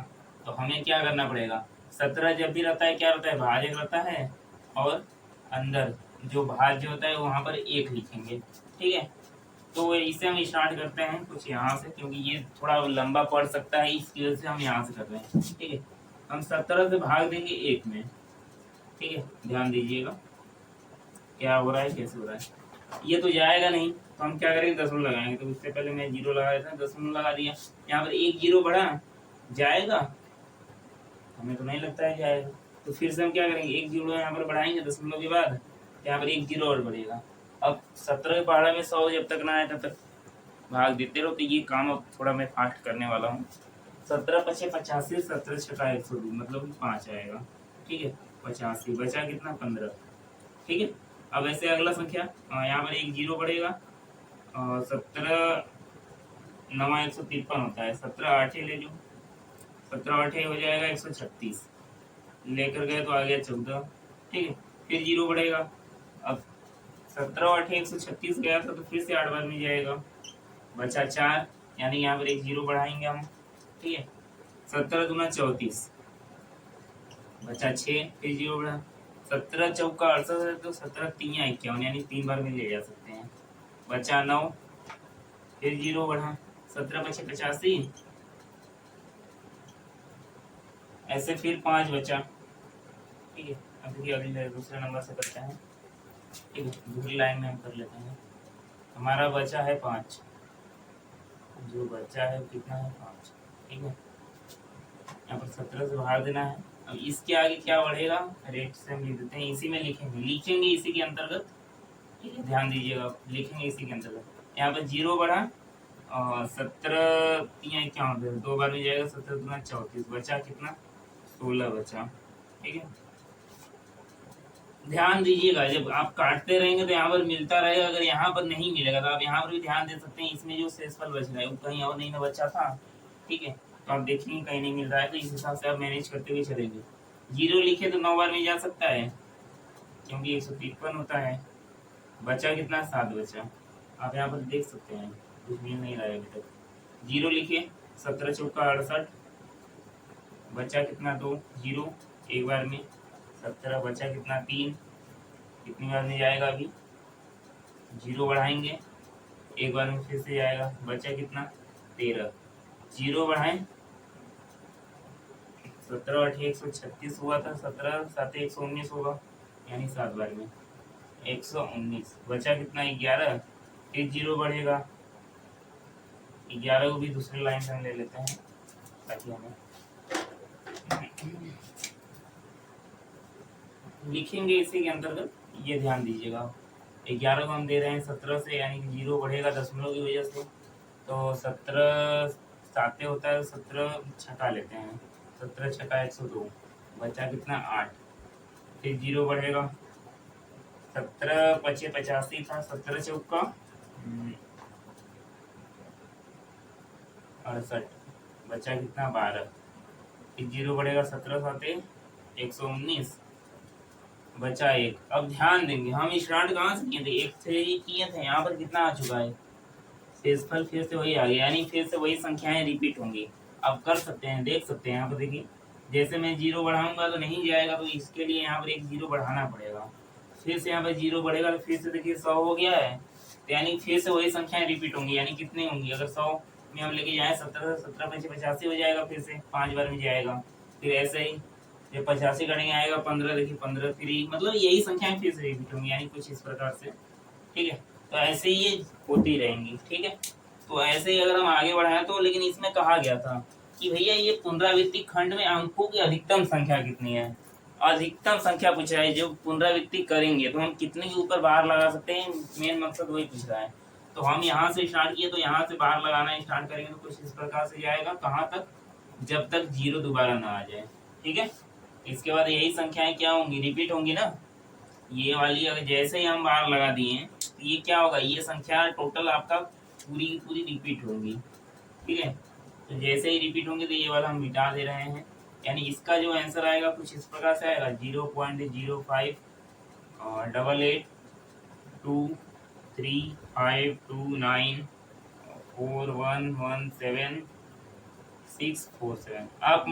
तो हमें क्या करना पड़ेगा, 17 जब भी रहता है क्या रहता है, भाजक रहता है, और अंदर जो भाज्य होता है वहां पर 1 लिखेंगे। ठीक है, तो इसे हम स्टार्ट करते हैं कुछ यहाँ से, क्योंकि ये थोड़ा लंबा पड़ सकता है, इसकी वजह से हम यहाँ से कर रहे हैं। ठीक है, हम 17 से भाग देंगे 1 में। ठीक है, ध्यान दीजिएगा क्या हो रहा है, कैसे हो रहा है। ये तो जाएगा नहीं, तो हम क्या करेंगे, दशमलव लगाएंगे। तो उससे पहले मैं 0 लगा देता हूँ, दशमलव लगा दिया। यहाँ पर 1 0 बढ़ा, जाएगा, हमें तो नहीं लगता है जाएगा। तो फिर से हम क्या करेंगे, 1 0 यहाँ पर बढ़ाएंगे दशमलव के बाद, यहाँ पर 1 0 और बढ़ेगा। अब 17 के पहाड़ा में 100 जब तक ना आए तब तक भाग देते रहो। तो ये काम अब थोड़ा मैं फास्ट करने वाला हूँ। 17 पचे 85, 17 छका 102, मतलब 5 आएगा। ठीक है, 85 बचा कितना, 15। ठीक है, अब ऐसे अगला संख्या, यहाँ पर 1 0 बढ़ेगा, 17 9 153 होता है, 17 8 ले लो, 17 8 हो जाएगा 136, लेकर गए तो आ गया 14। ठीक है, फिर 0 बढ़ेगा, अब 17 8 136 गया था, तो फिर से 8 बार में जाएगा, बचा 4, यानी यहाँ पर 1 0 बढ़ाएंगे हम। ठीक है, 17 दूना 34, बचा 6, फिर 0 बढ़ा, 17 चौका 68 है, तो 17 3 51, यानी 3 बार में ले जा सकते हैं, बचा 9, फिर 0 बढ़ा, 17 पचे 85, ऐसे फिर 5 बचा। ठीक है, अब देखिए अगले दूसरे नंबर से करते हैं। ठीक है, दूसरी लाइन में हम कर लेते हैं। हमारा बचा है 5, जो बचा है कितना है, 5। ठीक है, यहाँ पर 17 से बाहर देना है। अब इसके आगे क्या बढ़ेगा, रेट से हम लिख देते हैं, इसी में लिखेंगे इसी के अंतर्गत। ठीक है, ध्यान दीजिएगा, लिखेंगे इसी के अंतर्गत। यहाँ पर 0 बढ़ा, और 17 3 51, 2 बार में जाएगा, 17 दूना 34, बचा कितना, 16 बचा। ठीक है, ध्यान दीजिएगा, जब आप काटते रहेंगे तो यहाँ पर मिलता रहेगा, अगर यहाँ पर नहीं मिलेगा तो आप यहाँ पर भी ध्यान दे सकते हैं, इसमें जो शेषफल बच रहा है वो कहीं और नहीं ना बचा था। ठीक है, तो आप देखेंगे कहीं नहीं मिल रहा है, तो इस हिसाब से आप मैनेज करते हुए चलेंगे। 0 लिखे तो 9 बार में जा सकता है, क्योंकि 153 होता है, बचा कितना, 7 बचा। आप यहाँ पर देख सकते हैं कुछ मिल नहीं रहा है अभी तक। 0 लिखे, 17 चौका 68, बचा कितना, 2 0 एक बार में, 17 बचा कितना, 3, कितनी बार में जाएगा, अभी 0 बढ़ाएंगे, एक बार में फिर से जाएगा, बचा कितना, 13, 0 बढ़ाएं, 17 8 136 हुआ था, 17 7 119 होगा, यानी 7 बार में 119, बचा कितना, 11, फिर 0 बढ़ेगा, 11 को भी दूसरी लाइन से हम ले लेते हैं, ताकि हमें लिखेंगे इसी के अंतर्गत, ये ध्यान दीजिएगा। 11 को हम दे रहे हैं 17 से, यानी कि 0 बढ़ेगा दशमलव की वजह से, तो 17 7 होता है, 17 छका लेते हैं, 17 छका 102, बचा कितना, 8, फिर 0 बढ़ेगा, 17 पचे 85 था, 17 चौका 68, बचा कितना, 12, फिर 0 बढ़ेगा, 17 साते 119, बचा 1। अब ध्यान देंगे, हम स्टार्ट कहाँ से किए थे, 1 से ही किए थे, यहाँ पर कितना आ चुका है, शेषफल फिर से वही आ गया, यानी फिर से वही संख्याएं रिपीट होंगी। आप कर सकते हैं, देख सकते हैं, यहाँ पर देखिए, जैसे मैं 0 बढ़ाऊंगा तो नहीं जाएगा, तो इसके लिए यहाँ पर 1 0 बढ़ाना पड़ेगा, फिर से यहाँ पर 0 बढ़ेगा, तो फिर से देखिए 100 हो गया है, तो यानी फिर से वही संख्याएं रिपीट होंगी, यानी कितनी होंगी, अगर 100 में हम लेके जाए 17 17 पचे 85 हो जाएगा, फिर से 5 बार में जाएगा, फिर ऐसे ही जब 85 करेंगे आएगा 15, देखिए 15, फिर मतलब यही संख्याएं फिर से रिपीट होंगी, यानी कुछ इस प्रकार से। ठीक है, तो ऐसे ही ये होती रहेंगी। ठीक है, तो ऐसे ही अगर हम आगे बढ़ाएं तो, लेकिन इसमें कहा गया था कि भैया ये पुनरावृत्ति खंड में अंकों की अधिकतम संख्या कितनी है, अधिकतम संख्या पूछ रहा है, जो पुनरावृत्ति करेंगे तो हम कितने के ऊपर बाहर लगा सकते हैं, मेन मकसद वही पूछ रहा है। तो हम यहाँ से स्टार्ट किए, तो यहाँ से बाहर लगाना स्टार्ट करेंगे, तो कुछ इस प्रकार से जाएगा, कहाँ तक, जब तक 0 दोबारा ना आ जाए। ठीक है, इसके बाद यही संख्याएं क्या होंगी, रिपीट होंगी ना, ये वाली अगर जैसे ही हम बाहर लगा दिए तो ये क्या होगा, ये संख्या टोटल आपका पूरी की पूरी रिपीट होंगी। ठीक है, तो जैसे ही रिपीट होंगे तो ये वाला हम मिटा दे रहे हैं, यानी इसका जो आंसर आएगा कुछ इस प्रकार से आएगा, 0.05 88 2 35294117 आप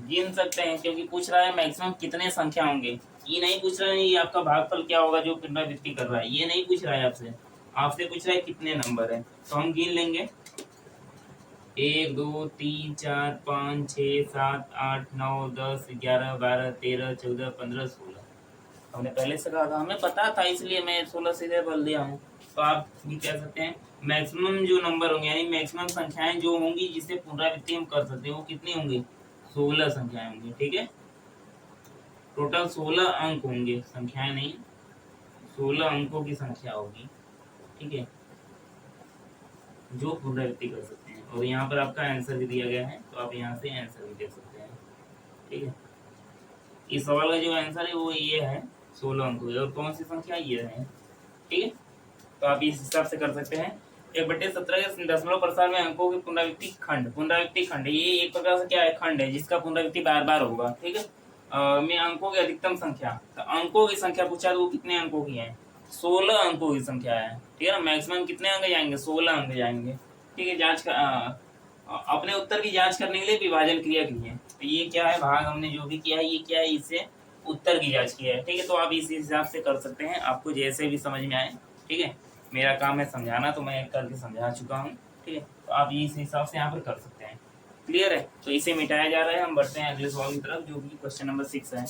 गिन सकते हैं, क्योंकि पूछ रहा है मैक्सिमम कितने संख्या होंगे। ये नहीं पूछ रहा है ये आपका भागफल क्या होगा जो पुनरावृत्ति कर रहा है, ये नहीं पूछ रहा है आपसे। आपसे पूछ रहा है कितने नंबर है। तो हम गिन लेंगे 1 2 3 4 5 6 7 8 9 10 11 12 13 14 15 16। हमने पहले से कहा था, हमें पता था, इसलिए मैं 16 सीधे बोल दिया हूँ। तो आप भी कह सकते हैं मैक्सिमम जो नंबर होंगे, यानी मैक्सिमम संख्याएं जो होंगी जिसे पुनरावृत्ति हम कर सकते हैं, वो कितनी होंगी? 16 संख्याएं होंगी। ठीक है, टोटल 16 अंक होंगे, संख्याएं नहीं, 16 अंकों की संख्या होगी। ठीक है, जो पुनरावृत्ति कर सकते हैं। और यहाँ पर आपका आंसर भी दिया गया है, तो आप यहाँ से आंसर भी देख सकते हैं। ठीक है, इस सवाल का जो आंसर है वो ये है, 16 अंक। और कौन सी संख्या ये है? ठीक है, तो आप इस हिसाब से कर सकते हैं। 1/17 के दशमलव प्रसार में अंकों की पुनरावृत्ति खंड ये एक प्रकार से क्या है? खंड है, जिसका पुनरावृत्ति बार बार होगा। ठीक है, में अंकों की अधिकतम संख्या, तो अंकों की संख्या पूछा तो वो कितने अंकों की है? 16 अंकों की संख्या है। ठीक है ना, मैक्सिमम कितने अंक जाएंगे? 16 अंक जाएंगे। ठीक है, जांच का अपने उत्तर की जांच करने के लिए विभाजन क्रिया की है। तो ये क्या है? भाग हमने जो भी किया है ये क्या है? इससे उत्तर की जांच किया है। ठीक है, तो आप इस हिसाब से कर सकते हैं, आपको जैसे भी समझ में आए। ठीक है, मेरा काम है समझाना, तो मैं करके समझा चुका हूँ। ठीक है, तो आप इस हिसाब से यहाँ पर कर सकते हैं। क्लियर है? तो इसे मिटाया जा रहा है। हम बढ़ते हैं अगले सवाल की तरफ, जो कि क्वेश्चन नंबर 6 है।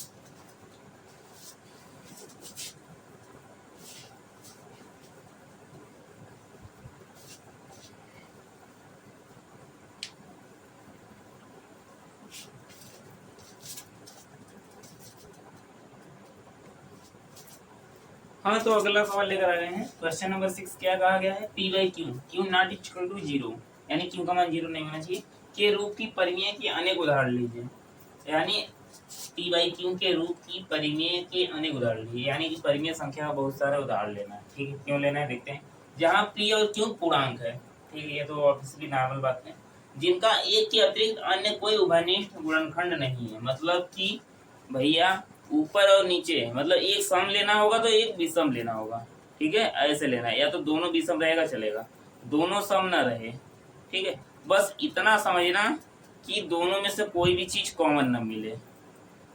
हाँ, तो अगला सवाल लेकर आ गए हैं। क्वेश्चन नंबर 6 क्या कहा गया है? P by Q not equal to 0, यानी क्यू का मान 0 नहीं होना चाहिए, के रूप की परिमेय के अनेक उदाहरण लीजिए। यानी पी बाई क्यू के रूप की परिमेय के अनेक उदाहरण लीजिए, यानी कि परिमेय संख्या का बहुत सारे उदाहरण लेना है। ठीक है, क्यों लेना है देखते हैं। जहाँ पी और क्यू पूर्णांक है, ठीक है, ये तो ऑब्वियसली नॉर्मल बात है, जिनका एक के अतिरिक्त अन्य कोई उभयनिष्ठ गुणनखंड नहीं है। मतलब कि भैया ऊपर और नीचे, मतलब एक सम लेना होगा तो एक विषम लेना होगा। ठीक है, ऐसे लेना है, या तो दोनों विषम रहेगा चलेगा, दोनों सम न रहे। ठीक है, बस इतना समझना कि दोनों में से कोई भी चीज कॉमन न मिले।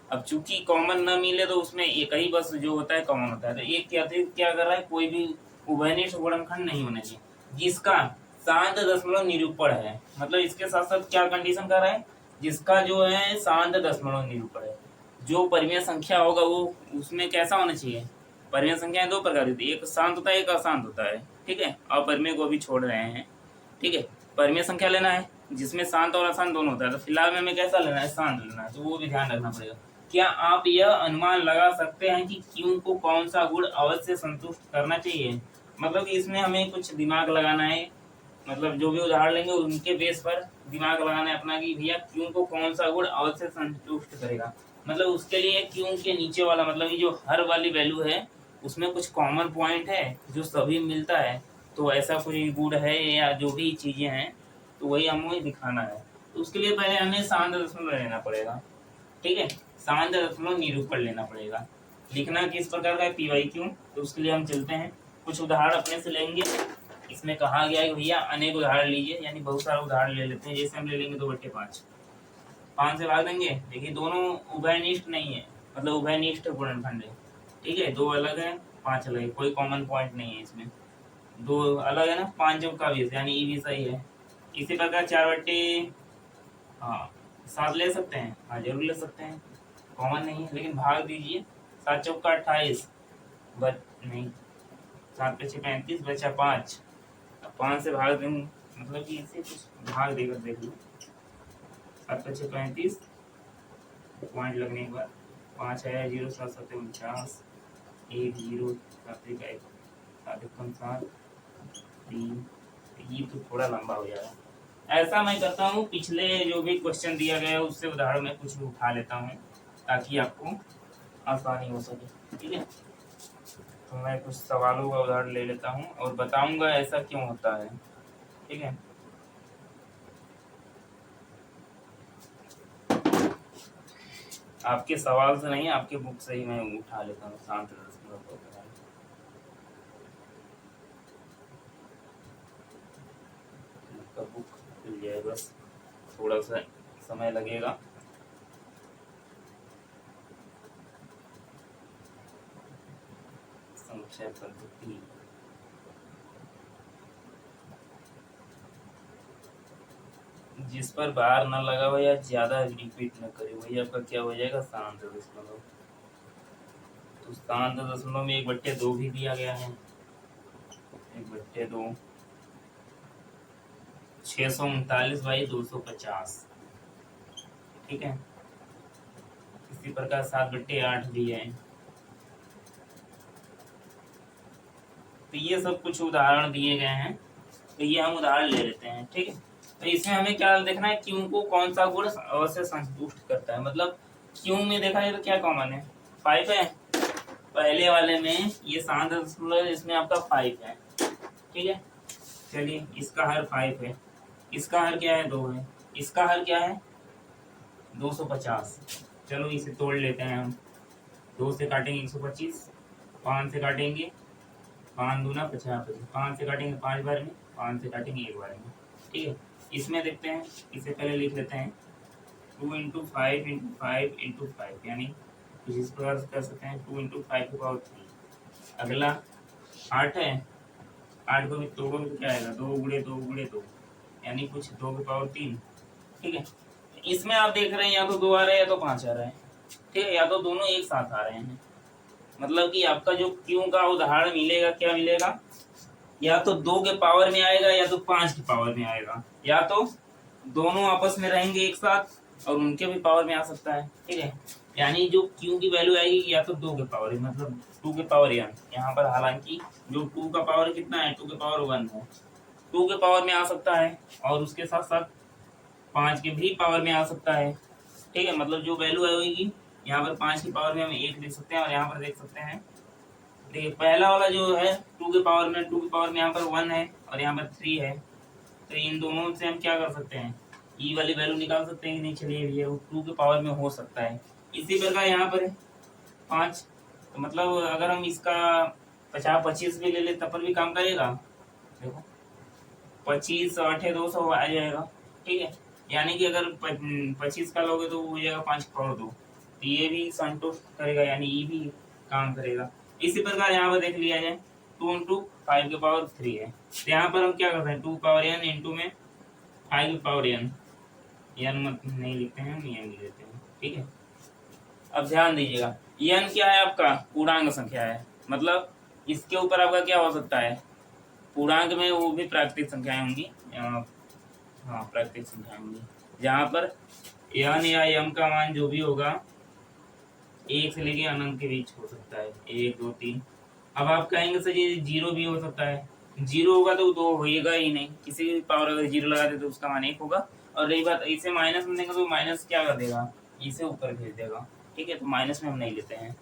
अब चूंकि कॉमन न मिले तो उसमें एक ही बस जो होता है कॉमन होता है, तो एक के अतिरिक्त क्या कर रहा है? कोई भी उभयनिष्ठ गुणनखंड नहीं होना चाहिए जिसका शांत दशमलव निरूपण है। मतलब इसके साथ साथ क्या कंडीशन कर रहा है? जिसका जो है शांत दशमलव निरूपण है। जो परिमेय संख्या होगा वो उसमें कैसा होना चाहिए? परिमेय संख्या दो प्रकार की होती है, एक शांत होता है, एक अशांत होता है। ठीक है, अपरिमेय को भी छोड़ रहे हैं। ठीक है, परिमेय संख्या लेना है जिसमें शांत और अशांत दोनों होता है, तो फिलहाल में हमें कैसा लेना है? शांत लेना है, तो वो भी ध्यान रखना पड़ेगा। क्या आप यह अनुमान लगा सकते हैं कि क्यू को कौन सा गुण अवश्य संतुष्ट करना चाहिए? मतलब इसमें हमें कुछ दिमाग लगाना है, मतलब जो भी उदाहरण लेंगे उनके बेस पर दिमाग लगाना है अपना, कि भैया क्यू को कौन सा गुण अवश्य संतुष्ट करेगा। मतलब उसके लिए क्यू के नीचे वाला, मतलब ये जो हर वाली वैल्यू है उसमें कुछ कॉमन पॉइंट है जो सभी मिलता है, तो ऐसा कोई गुण है या जो भी चीजें हैं, तो वही हमें दिखाना है। तो उसके लिए पहले हमें शांत दशमलव लेना पड़ेगा। ठीक है, शांत दशमलव निरूपण लेना पड़ेगा। लिखना किस प्रकार का है? P Y Q. तो उसके लिए हम चलते हैं, कुछ उदाहरण अपने से लेंगे। इसमें कहा गया है भैया अनेक उदाहरण लीजिए, यानी बहुत सारा उदाहरण ले लेते हैं। जैसे हम ले लेंगे 2/5, 5 से भाग देंगे। देखिए दोनों उभयनिष्ठ नहीं है, मतलब उभयनिष्ठ गुणनखंड है। ठीक है, दो अलग है, 5 अलग है, कोई कॉमन पॉइंट नहीं है इसमें, दो अलग है ना। 5 का 20, यानी ई भी सही है। इसी प्रकार 4/, हाँ 7 ले सकते हैं, हाँ जरूर ले सकते हैं, कॉमन नहीं है, लेकिन भाग दीजिए। 7 चौका 28, बच नहीं, 7 पचे 35, बचा 5। 5 से भाग देंगे, मतलब कि इसे कुछ भाग देकर देख लो। 7 पचे 35, पॉइंट लगने के बाद 5 है, 0 7 7 49, 1 0 7 1 1 7 1 7 3। ये तो थोड़ा लंबा हो जाएगा। ऐसा मैं करता हूँ, पिछले जो भी क्वेश्चन दिया गया है उससे उदाहरण मैं कुछ उठा लेता हूँ ताकि आपको आसानी हो सके। ठीक है, तो मैं कुछ सवालों का उदाहरण ले लेता हूँ और बताऊंगा ऐसा क्यों होता है। ठीक है, आपके सवाल से नहीं, आपके बुक से ही मैं उठा लेता हूँ शांत दशमलव को। आपका बुक खुल जाए, बस थोड़ा सा समय लगेगा। संख्या पद्धति, जिस पर बार न लगा हो या ज्यादा रिपीट न करे वही आपका क्या हो जाएगा, शांत दशमलव। तो शांत दशमलव में 1/2 भी दिया गया है, 1/2 639/250, ठीक है। इसी प्रकार 7/8 भी है। तो ये सब कुछ उदाहरण दिए गए हैं, तो ये हम उदाहरण ले लेते हैं, ठीक है। तो इसमें हमें क्या देखना है, क्यों को कौन सा गुण अवश्य संतुष्ट करता है। मतलब क्यों में देखा जाए तो क्या कॉमन है, 5 है। पहले वाले में ये शांत दशमलव, इसमें आपका 5 है, ठीक है। चलिए इसका हर 5 है, इसका हर क्या है, 2 है, इसका हर क्या है 250। चलो इसे तोड़ लेते हैं हम। 2 से काटेंगे 125, 5 से काटेंगे 5 दूना 50, 5 से काटेंगे 5 बार में, 5 से काटेंगे 1 बार में, ठीक है। इसमें देखते हैं, इसे पहले लिख लेते हैं 2 × 5 × 5 × 5, यानी कुछ इस प्रकार से कर सकते हैं 2 × 5⁻3। अगला 8 है, 8 को भी तोड़ोगे तो क्या आएगा, 2 × 2 × 2, यानी कुछ 2⁻3, ठीक है। इसमें आप देख रहे हैं या तो 2 आ रहा है या तो 5 आ रहा है, ठीक है, या तो दोनों एक साथ आ रहे हैं। मतलब कि आपका जो क्यों का उदाहरण मिलेगा, क्या मिलेगा, या तो 2 के पावर में आएगा या तो 5 के पावर में आएगा, या तो दोनों आपस में रहेंगे एक साथ और उनके भी पावर में आ सकता है, ठीक है। यानी जो क्यू की वैल्यू आएगी या तो 2 के पावर में, मतलब 2 के पावर n, यहाँ पर हालांकि जो 2 का पावर कितना है, 2 के पावर 1 है, 2 के पावर में आ सकता है और उसके साथ साथ 5 के भी पावर में आ सकता है, ठीक है। मतलब जो वैल्यू आएगी यहाँ पर 5 की पावर में हम 1 देख सकते हैं, और यहाँ पर देख सकते हैं, देखिए पहला वाला जो है 2 के पावर में, 2 के पावर में यहाँ पर 1 है और यहाँ पर 3 है। तो इन दोनों से हम क्या कर सकते हैं, ई वाली वैल्यू निकाल सकते हैं कि नहीं, चलिए ये 2 के पावर में हो सकता है। इसी प्रकार यहाँ पर है 5, तो मतलब अगर हम इसका 50-25 भी ले ले तब पर भी काम करेगा। देखो 25 8 200 आ जाएगा, ठीक है। यानी कि अगर 25 का लोगे तो हो जाएगा 5 का पावर 2, तो ये भी संतुष्ट करेगा, यानी ये भी काम करेगा। इसी प्रकार यहाँ पर देख लिया जाए 2 × 5 के पावर 3 है, तो यहाँ पर हम क्या करते हैं 2 पावर n इंटू में 5 के पावर n, n मत नहीं लिखते हैं, हम n लिख देते हैं, ठीक है। अब ध्यान दीजिएगा, n क्या है आपका, पूर्णांक संख्या है, मतलब इसके ऊपर आपका क्या हो सकता है, पूर्णांक में वो भी प्राकृतिक संख्याएं होंगी, हाँ प्राकृतिक संख्याएं होंगी, जहाँ पर n या m का मान जो भी होगा 1 से लेके अनंत के बीच हो सकता है, 1 2 3। अब आप कहेंगे सर ये 0 भी हो सकता है, 0 होगा तो 2 होएगा ही नहीं, किसी भी पावर अगर 0 लगा दे तो उसका मान 1 होगा। और रही बात इसे माइनस में देंगे तो माइनस क्या कर देगा, इसे ऊपर भेज देगा, ठीक है। तो माइनस में हम नहीं लेते हैं,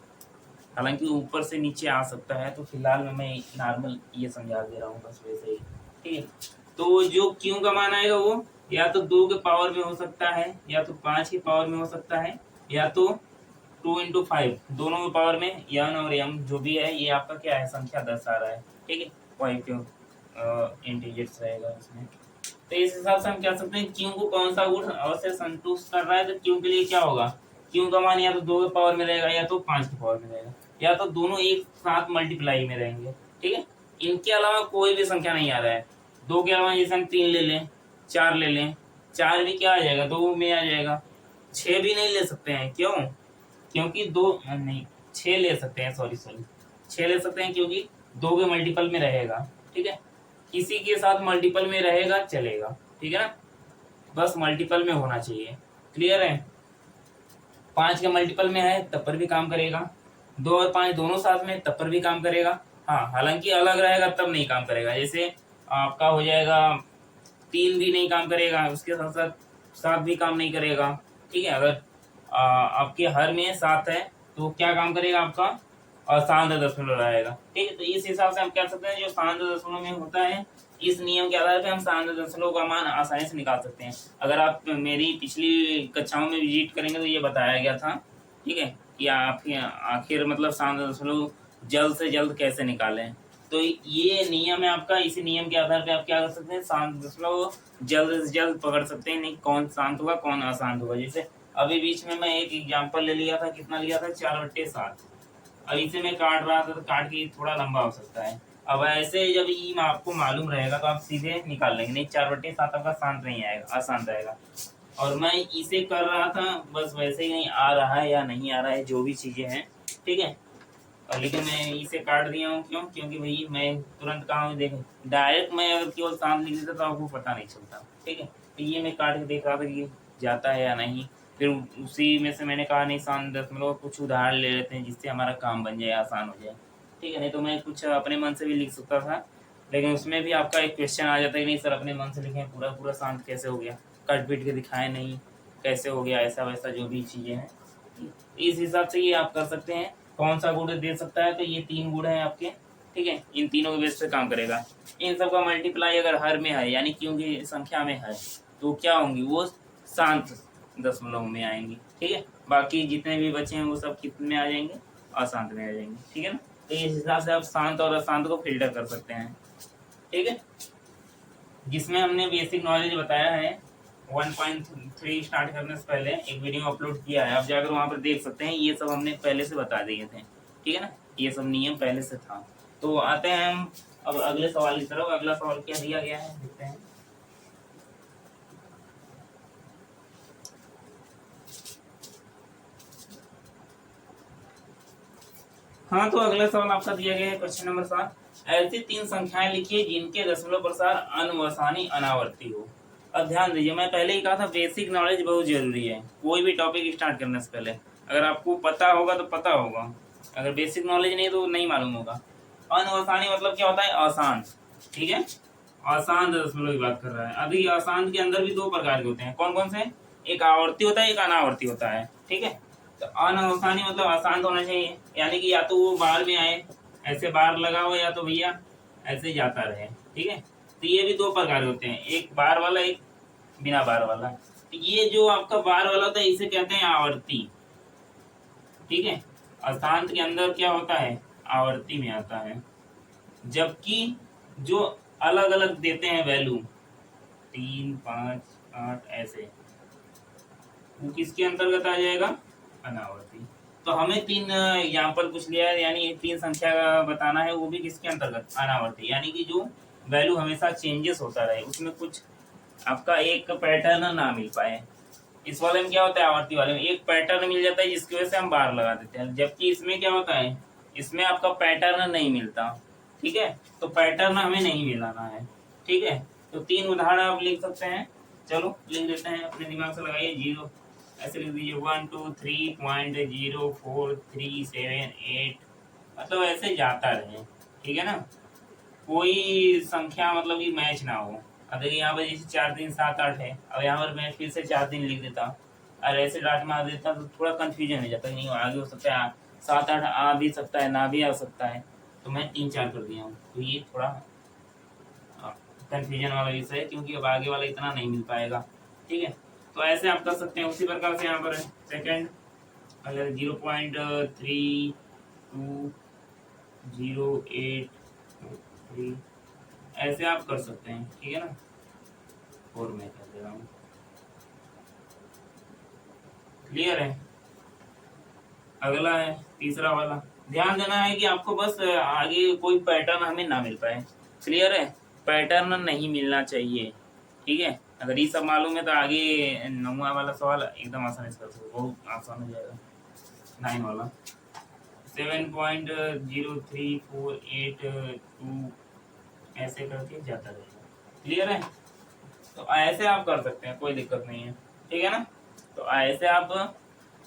हालांकि ऊपर से नीचे आ सकता है, तो फिलहाल मैं नॉर्मल ये समझा दे रहा हूँ बस वैसे ही, ठीक है। तो जो क्यों का मान आएगा वो या तो 2 के पावर में हो सकता है, या तो 5 के पावर में हो सकता है, या तो 2 × 5 दोनों के पावर में, n और m जो भी है ये आपका क्या है, संख्या दर्शा रहा है, ठीक है, पॉजिटिव इंटीजर्स रहेगा इसमें। तो इस हिसाब से हम कह सकते हैं क्यों को कौन सा गुण अवश्य संतुष्ट कर रहा है, तो क्यों के लिए क्या होगा, क्यों का मान या तो 2 के पावर में रहेगा या तो 5 के पावर में रहेगा, या तो दोनों एक साथ मल्टीप्लाई में रहेंगे, ठीक है। इनके अलावा कोई भी संख्या नहीं आ रहा है। 2 के अलावा जैसे हम 3 ले लें, 4 ले लें, 4 भी क्या आ जाएगा, 2 में आ जाएगा। 6 भी नहीं ले सकते हैं, क्यों, क्योंकि 2 नहीं 6 ले सकते हैं, सॉरी 6 ले सकते हैं क्योंकि 2 के मल्टीपल में रहेगा, ठीक है। किसी के साथ मल्टीपल में रहेगा चलेगा, ठीक है ना, बस मल्टीपल में होना चाहिए, क्लियर है। 5 के मल्टीपल में है तब पर भी काम करेगा, 2 और 5 दोनों साथ में तब पर भी काम करेगा, हाँ हालांकि अलग रहेगा तब नहीं काम करेगा। जैसे आपका हो जाएगा 3 भी नहीं काम करेगा, उसके साथ साथ 7 भी काम नहीं करेगा, ठीक है। अगर आपके हर में 7 है तो क्या काम करेगा आपका, और शांत दशमलव आएगा, ठीक है। तो इस हिसाब से हम कह सकते हैं जो शांत दशमलव में होता है, इस नियम के आधार पर हम शांत दशमलव का मान आसानी से निकाल सकते हैं। अगर आप मेरी पिछली कक्षाओं में विजिट करेंगे तो ये बताया गया था, ठीक है, कि आप आखिर मतलब शांत दशमलव जल्द से जल्द कैसे निकालें। तो ये नियम है आपका, इसी नियम के आधार पे आप क्या कर सकते हैं, शांत दशमलव जल्द से जल्द पकड़ सकते हैं, नहीं कौन शांत होगा कौन अशांत होगा। जैसे अभी बीच में मैं एक एग्जांपल ले लिया था, कितना लिया था, 4/7। अब इसे मैं काट रहा था तो काट के थोड़ा लंबा हो सकता है। अब ऐसे जब ये आपको मालूम रहेगा तो आप सीधे निकाल लेंगे, नहीं 4/7 आपका शांत नहीं आएगा, अशांत आएगा। और मैं इसे कर रहा था बस वैसे ही, नहीं आ रहा है या नहीं आ रहा है जो भी चीजें हैं, ठीक है। और लेकिन मैं इसे काट दिया हूँ, क्यों, क्योंकि भाई मैं तुरंत कहा हूँ, देखें डायरेक्ट मैं अगर केवल शांत लिख देता तो आपको पता नहीं चलता, ठीक है। तो ये मैं काट के देख रहा था कि जाता है या नहीं। फिर उसी में से मैंने कहा नहीं शांत दशमलव कुछ उदाहरण ले लेते हैं जिससे हमारा काम बन जाए, आसान हो जाए, ठीक है। नहीं तो मैं कुछ अपने मन से भी लिख सकता था, लेकिन उसमें भी आपका एक क्वेश्चन आ जाता है कि नहीं सर अपने मन से लिखें, पूरा पूरा शांत कैसे हो गया, कट पीट के दिखाए नहीं, कैसे हो गया ऐसा वैसा जो भी चीज़ें हैं। इस हिसाब से ये आप कर सकते हैं। कौन सा गुण दे सकता है, तो ये 3 गुण हैं आपके, ठीक है। इन तीनों के बेस पे काम करेगा। इन सब का मल्टीप्लाई अगर हर में है, यानी क्योंकि संख्या में है, तो क्या होंगी, वो शांत दशमलव में आएंगी, ठीक है। बाकी जितने भी बचे हैं वो सब कितने में आ जाएंगे, अशांत में आ जाएंगे, ठीक है ना। तो इस हिसाब से आप शांत और अशांत को फिल्टर कर सकते हैं, ठीक है। जिसमें हमने बेसिक नॉलेज बताया है 1.3 स्टार्ट करने से पहले एक वीडियो अपलोड किया है, आप जाकर वहाँ पर देख सकते हैं। ये सब हमने पहले से बता दिए थे, ठीक है ना, ये सब नियम पहले से था। तो आते हैं हम अब अगले सवाल की तरफ। अगला सवाल क्या दिया गया है, देखते हैं। हाँ, तो अगला सवाल आपका दिया गया है क्वेश्चन नंबर 7। ऐसी 3 संख्याएं लिखिए जिनके दशमलव प्रसार अनवसानी अनावर्ती हो। अब ध्यान दीजिए, मैं पहले ही कहा था बेसिक नॉलेज बहुत जरूरी है कोई भी टॉपिक स्टार्ट करने से पहले। अगर आपको पता होगा तो पता होगा, अगर बेसिक नॉलेज नहीं तो नहीं मालूम होगा। अनवसानी मतलब क्या होता है, आसान, ठीक है। आसान दशमलव की बात कर रहा है। अभी आसान के अंदर भी 2 प्रकार के होते हैं, कौन कौन से, एक आवर्ती होता है, एक अनावर्ती होता है, ठीक है। तो अनवसानी मतलब आसान तो होना चाहिए, यानी कि या तो वो बार में आए, ऐसे बार लगा हो, या तो भैया ऐसे जाता रहे, ठीक है। तो ये भी 2 प्रकार होते हैं, एक बार वाला, एक बिना बार वाला। तो ये जो आपका बार वाला होता है इसे कहते हैं आवर्ती, ठीक है। अशांत के अंदर क्या होता है, आवर्ती में आता है। जबकि जो अलग अलग देते हैं वैल्यू 3, 5, 8 ऐसे, वो किसके अंतर्गत आ जाएगा, अनावर्ती। तो हमें 3 एग्जाम्पल कुछ लिया है, यानी 3 संख्या का बताना है, वो भी किसके अंतर्गत, अनावर्ती, यानी कि जो वैल्यू हमेशा चेंजेस होता रहे, उसमें कुछ आपका एक पैटर्न ना मिल पाए। इस वाले में क्या होता है, आवर्ती वाले में एक पैटर्न मिल जाता है जिसकी वजह से हम बार लगा देते हैं, जबकि इसमें क्या होता है, इसमें आपका पैटर्न नहीं मिलता, ठीक है। तो पैटर्न हमें नहीं मिलाना है, ठीक है। तो 3 उदाहरण आप लिख सकते हैं, चलो लिख देते हैं, अपने दिमाग से लगाइए। 0 ऐसे लिख दीजिए, 1 2 3.04378, मतलब ऐसे जाता रहे, ठीक है ना। कोई संख्या मतलब कि मैच ना हो। अब देखिए यहाँ पर जैसे 4 3 7 8 है, अब यहाँ पर मैं फिर से 4 3 लिख देता और ऐसे डाट मार देता तो थोड़ा कंफ्यूजन हो जाता है, नहीं आगे हो सकता है 7 8 आ भी सकता है, ना भी आ सकता है। तो मैं 3 4 कर दिया हूँ, तो ये थोड़ा कंफ्यूजन वाला विषय है, क्योंकि अब आगे वाला इतना नहीं मिल पाएगा, ठीक है। तो ऐसे आप कर सकते हैं। उसी प्रकार से यहाँ पर सेकेंड, अगर 0.3208 ऐसे आप कर सकते हैं, ठीक है ना। और मैं कर दे रहा हूँ, क्लियर है। अगला है तीसरा वाला, ध्यान देना है कि आपको बस आगे कोई पैटर्न हमें ना मिल पाए, क्लियर है, पैटर्न नहीं मिलना चाहिए, ठीक है। अगर ये सब मालूम है तो आगे 9वां वाला सवाल एकदम आसानी से कर सकते, बहुत आसान हो जाएगा। 9 वाला 7.03482 ऐसे करके जाता रहेगा, क्लियर है। तो ऐसे आप कर सकते हैं, कोई दिक्कत नहीं है, ठीक है ना। तो ऐसे आप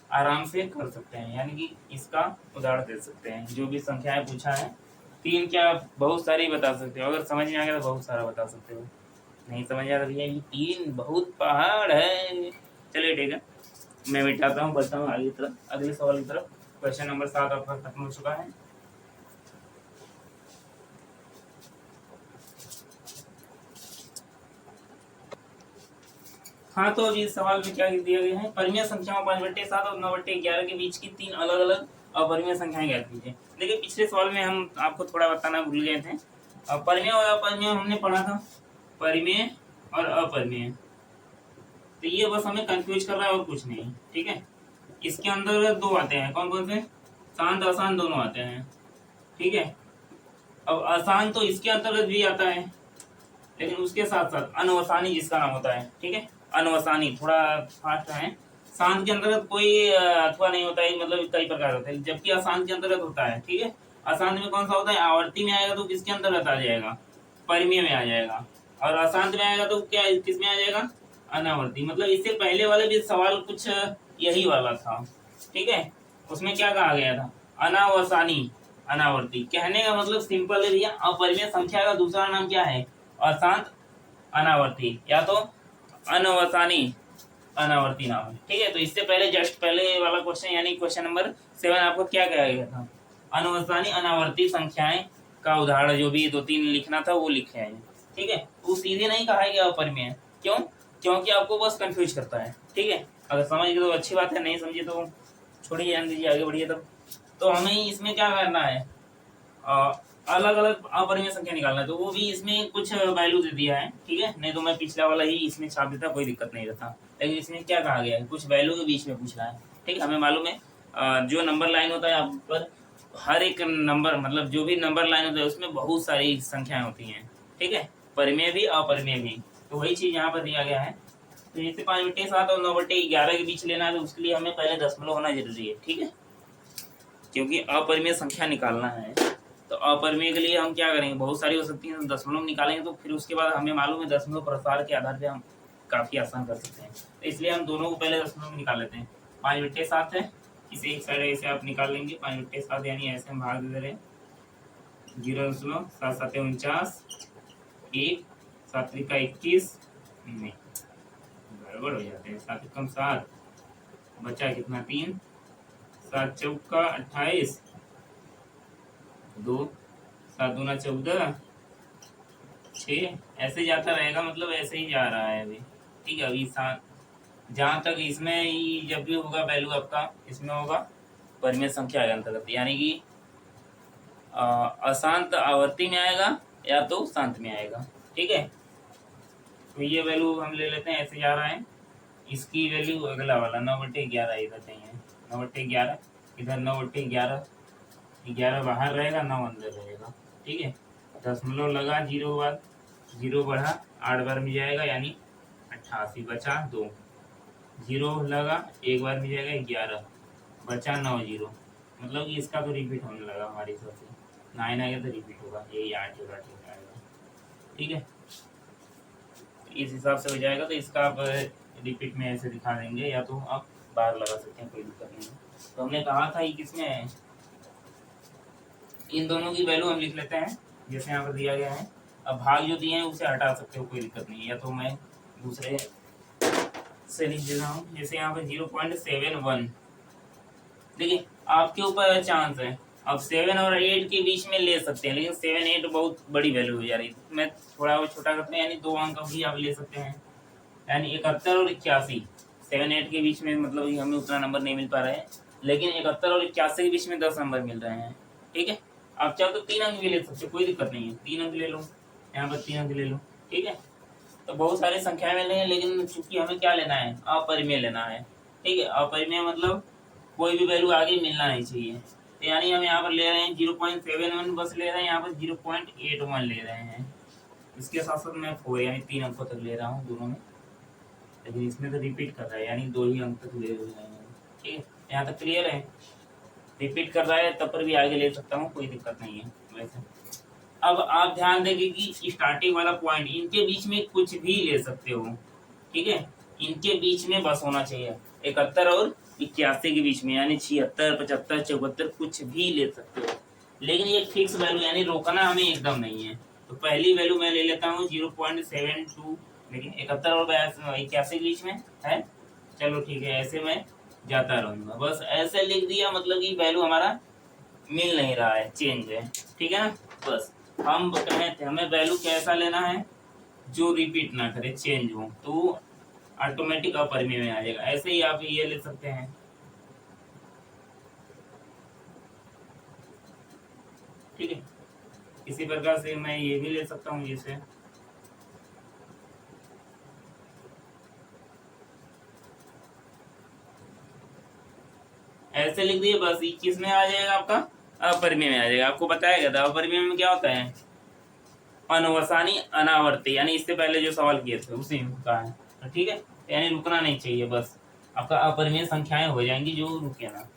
आराम से कर सकते हैं, यानी कि इसका उदाहरण दे सकते हैं। जो भी संख्याएं पूछा है 3 क्या बहुत सारी बता सकते हो, अगर समझ में आ गया तो बहुत सारा बता सकते हो, नहीं समझ आ रहा भैया ये 3 बहुत पहाड़ है, चलिए ठीक है, मैं मिटाता हूँ, बढ़ता हूँ आगे की तरफ, अगले सवाल की तरफ। क्वेश्चन नंबर 7 आपका खत्म हो चुका है। हाँ, तो अभी इस सवाल में क्या दिया गया है, परिमेय संख्याओं 5/7 और 9/11 के बीच की 3 अलग अलग अपरिमेय संख्याएं ज्ञात कीजिए। देखिए पिछले सवाल में हम आपको थोड़ा बताना भूल गए थे, परिमेय और अपरिमेय हमने पढ़ा था, परिमेय और अपरिमेय। तो ये बस हमें कंफ्यूज कर रहा है और कुछ नहीं, ठीक है। इसके अंदर दो आते हैं, कौन कौन से, शांत अशांत दोनों आते हैं, ठीक है। अब अशांत तो इसके अंतर्गत भी आता है, लेकिन उसके साथ साथ अनवसानी जिसका नाम होता है, ठीक है, अनवसानी थोड़ा फास्ट है। शांत के अंतर्गत कोई अथवा नहीं होता है, मतलब कई प्रकार होते हैं, जबकि अशांत के अंतर्गत होता है, ठीक है। अशांत में कौन सा होता है, आवर्ती में आएगा तो किसके अंतर्गत आ जाएगा, परिमेय में आ जाएगा, और अशांत में आएगा तो क्या किस में आ जाएगा, अनावर्ती। मतलब इससे पहले वाले भी सवाल कुछ यही वाला था, ठीक है। उसमें क्या कहा गया था, अनावसानी अनावर्ती। कहने का मतलब सिंपल है भैया, अपरिमेय संख्या का दूसरा नाम क्या है, अशांत अनावर्ती, या तो अनवसानी अनावर्ती नाम है, ठीक है। तो इससे पहले जस्ट पहले वाला क्वेश्चन यानी क्वेश्चन नंबर 7 आपको क्या कहा गया था, अनवसानी अनावर्ती संख्याएं का उदाहरण जो भी 2-3 लिखना था वो लिखे हैं, ठीक है। वो सीधे नहीं कहा गया अपरिमेय, क्यों, क्योंकि आपको बस कंफ्यूज करता है, ठीक है। अगर समझ गए तो अच्छी बात है, नहीं समझे तो छोड़िए, जान दीजिए, आगे बढ़िए। तब तो हमें इसमें क्या करना है, अलग अलग अपरिमेय संख्या निकालना है, तो वो भी इसमें कुछ वैल्यू दे दिया है, ठीक है। नहीं तो मैं पिछला वाला ही इसमें छाप देता, कोई दिक्कत नहीं रहता, लेकिन इसमें क्या कहा गया है, कुछ वैल्यू के बीच में पूछ रहा है, ठीक है। हमें मालूम है जो नंबर लाइन होता है आप पर, हर एक नंबर मतलब जो भी नंबर लाइन होता है उसमें बहुत सारी संख्याएं होती हैं, ठीक है, परिमेय भी अपरिमेय भी। तो वही चीज यहाँ पर दिया गया है। तो जैसे 5/7 और 9/11 के बीच लेना है, तो उसके लिए हमें पहले दशमलव होना जरूरी है, ठीक है, क्योंकि अपरिमेय संख्या निकालना है। तो अपरिमेय के लिए हम क्या करेंगे, बहुत सारी हो सकती है, दशमलव निकालेंगे, तो फिर उसके बाद हमें मालूम है दशमलव प्रसार के आधार पे हम काफी आसान कर सकते हैं। तो इसलिए हम दोनों को पहले दशमलव में निकाल लेते हैं। 5/7 है, इसे एक साइड ऐसे आप निकाल लेंगे, 5/7 यानी ऐसे हम भाग दे रहे हैं, 0.7 1 7 21 नहीं गड़बड़ हो जाते हैं, 7 कम 7 बचा कितना 3, 7 चौका 28, 2 7 दूना 14 6, ऐसे जाता रहेगा, मतलब ऐसे ही जा रहा है अभी, ठीक है। अभी 7 जहाँ तक इसमें ही जब भी होगा वैल्यू आपका इसमें होगा परिमेय संख्या के अंतर्गत, यानी कि अशांत आवर्ती में आएगा या तो शांत में आएगा, ठीक है। तो ये वैल्यू हम ले लेते हैं, ऐसे जा रहा है, इसकी वैल्यू अगला वाला 9/11 इधर चाहिए, 9/11 इधर, 9/11 11 बाहर रहेगा, 9 अंदर रहेगा, ठीक है। दशमलव लगा, 0 बाद 0 बढ़ा, 8 बार में जाएगा यानी 88, बचा 2, 0 लगा, एक बार में जाएगा 11, बचा 9 0, मतलब कि इसका तो रिपीट होने लगा हमारे हिसाब से, 9 आएगा तो रिपीट होगा, यही 8 होगा, ठीक आएगा, ठीक है। इस हिसाब से हो जाएगा, तो इसका आप रिपीट में ऐसे दिखा देंगे, या तो आप बाहर लगा सकते हैं, कोई दिक्कत नहीं है। तो हमने कहा था ये किसमें है, इन दोनों की वैल्यू हम लिख लेते हैं जैसे यहाँ पर दिया गया है। अब भाग जो दिए हैं उसे हटा सकते हो, कोई दिक्कत नहीं है, या तो मैं दूसरे से लिख दे रहा हूँ, जैसे यहाँ पर 0.71। देखिए आपके ऊपर चांस है, अब 7 और 8 के बीच में ले सकते हैं, लेकिन 7 8 बहुत बड़ी वैल्यू हो जा रही है, मैं थोड़ा और छोटा करते हैं, यानी 2 अंक भी आप ले सकते हैं, यानी 71 और 81, 7 8 के बीच में, मतलब हमें उतना नंबर नहीं मिल पा रहा है, लेकिन 71 और 81 के बीच में 10 नंबर मिल रहे हैं, ठीक है। आप चाहो तो 3 अंक भी ले सकते हो, कोई दिक्कत नहीं है, 3 अंक ले लो, यहाँ पर 3 अंक ले लो, ठीक है। तो बहुत सारी संख्याएं मिल रही है, लेकिन चूंकि हमें क्या लेना है, अपरिमेय लेना है, ठीक है। अपरिमेय मतलब कोई भी वैल्यू आगे मिलना नहीं चाहिए, तो यानी हम यहाँ पर ले रहे हैं 0.71 बस ले रहे हैं, यहाँ पर 0.81 ले रहे हैं, इसके साथ साथ मैं 4 यानी 3 अंकों तक ले रहा हूँ दोनों में, लेकिन इसमें तो रिपीट कर रहा है यानी 2 ही अंक तक ले रहे हैं, ठीक है। यहाँ तक क्लियर है, रिपीट कर रहा है तब पर भी आगे ले सकता हूँ, कोई दिक्कत नहीं है वैसे। अब आप ध्यान देंगे कि स्टार्टिंग वाला पॉइंट, इनके बीच में कुछ भी ले सकते हो, ठीक है, इनके बीच में बस होना चाहिए, 71 और 81 के बीच में, यानी 76 75 74 कुछ भी ले सकते हो, लेकिन ये फिक्स वैल्यू यानी रोकना हमें एकदम नहीं है। तो पहली वैल्यू मैं ले लेता हूँ 0.72, लेकिन 71 और 81 के बीच में है, चलो ठीक है, ऐसे मैं जाता रहूंगा, बस ऐसे लिख दिया, मतलब कि वैल्यू हमारा मिल नहीं रहा है, चेंज है, ठीक है ना। बस हम कहे थे हमें वैल्यू कैसा लेना है, जो रिपीट ना करे, चेंज हो, तो ऑटोमेटिक अपरिमेय में आ जाएगा। ऐसे ही आप ये ले सकते हैं, ठीक है। इसी प्रकार से मैं ये भी ले सकता हूँ जैसे ऐसे लिख दिए, बस ये किस में आ जाएगा आपका अपरिमेय में आ जाएगा। आपको बताया गया था अपरिमेय में क्या होता है, अनवसानी अनावर्ती, यानी इससे पहले जो सवाल किए थे उसी का है, तो ठीक है। यानी रुकना नहीं चाहिए, बस आपका अपरिमेय संख्याएं हो जाएंगी जो रुके ना।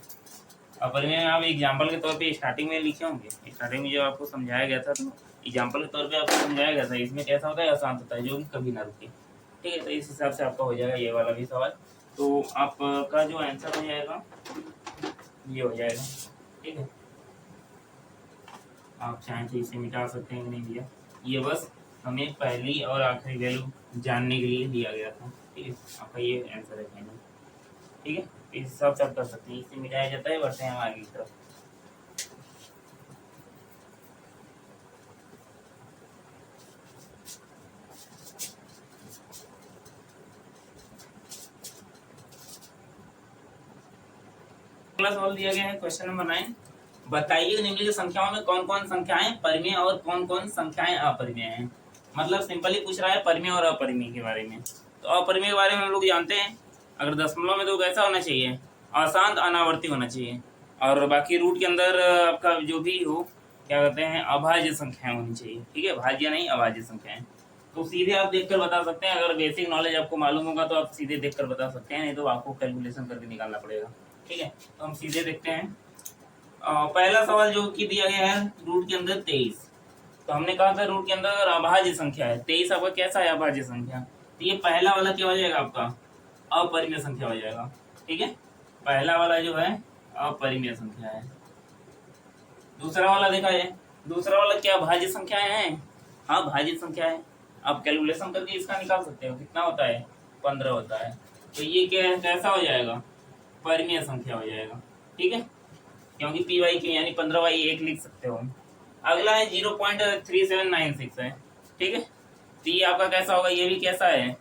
अपरिमेय में आप एग्जाम्पल के तौर पे स्टार्टिंग में लिखे होंगे, स्टार्टिंग में जो आपको समझाया गया था, तो एग्जाम्पल के तौर पे आपको समझाया गया था इसमें कैसा होता है, अशांत होता है जो कि कभी ना रुके। ठीक है, तो इस हिसाब से आपका हो जाएगा ये वाला भी सवाल। तो आपका जो आंसर हो जाएगा ये हो जाएगा। ठीक है, आप चाहें तो इसे मिटा सकते हैं, नहीं दिया, ये बस हमें पहली और आखिरी वैल्यू जानने के लिए दिया गया था। ठीक है, आपका ये आंसर है फाइनल। ठीक है, इस हिसाब से आप कर सकते हैं, इसे मिटाया जाता है। बढ़ते हैं हम आगे की तरफ। अगला सवाल दिया गया है क्वेश्चन नंबर 9। बताइए निम्नलिखित संख्याओं में कौन कौन संख्याएं परिमेय और कौन कौन संख्याएं अपरिमेय हैं। मतलब सिंपली पूछ रहा है परिमेय और अपरिमेय के बारे में। तो अपरिमेय के बारे में हम लोग जानते हैं, अगर दशमलव में तो कैसा होना चाहिए, अशांत अनावर्ती होना चाहिए, और बाकी रूट के अंदर आपका जो भी हो क्या कहते हैं अभाज्य संख्याएं होनी चाहिए। ठीक है, भाज्य नहीं अभाज्य संख्याएं। तो सीधे आप देखकर बता सकते हैं, अगर बेसिक नॉलेज आपको मालूम होगा तो आप सीधे देखकर बता सकते हैं, नहीं तो आपको कैलकुलेशन करके निकालना पड़ेगा। ठीक है, तो हम सीधे देखते हैं। पहला सवाल जो कि दिया गया है रूट के अंदर 23। तो हमने कहा था रूट के अंदर अगर अभाज्य संख्या है 23, आपका कैसा है अभाज्य संख्या, तो ये पहला वाला क्या हो जाएगा आपका अपरिमेय संख्या हो जाएगा। ठीक है, पहला वाला जो है अपरिमेय संख्या है। दूसरा वाला देखा जाए, दूसरा वाला क्या भाज्य संख्याएं हैं, हाँ भाज्य संख्या है। आप कैलकुलेशन करके इसका निकाल सकते हो, कितना होता है 15 होता है। तो ये क्या है, कैसा हो जाएगा परिमेय संख्या हो जाएगा। ठीक है, क्योंकि पी वाई क्यू यानी 15/1 लिख सकते हो। अगला है 0.3796 है। ठीक है, तो ये आपका कैसा होगा, ये भी कैसा है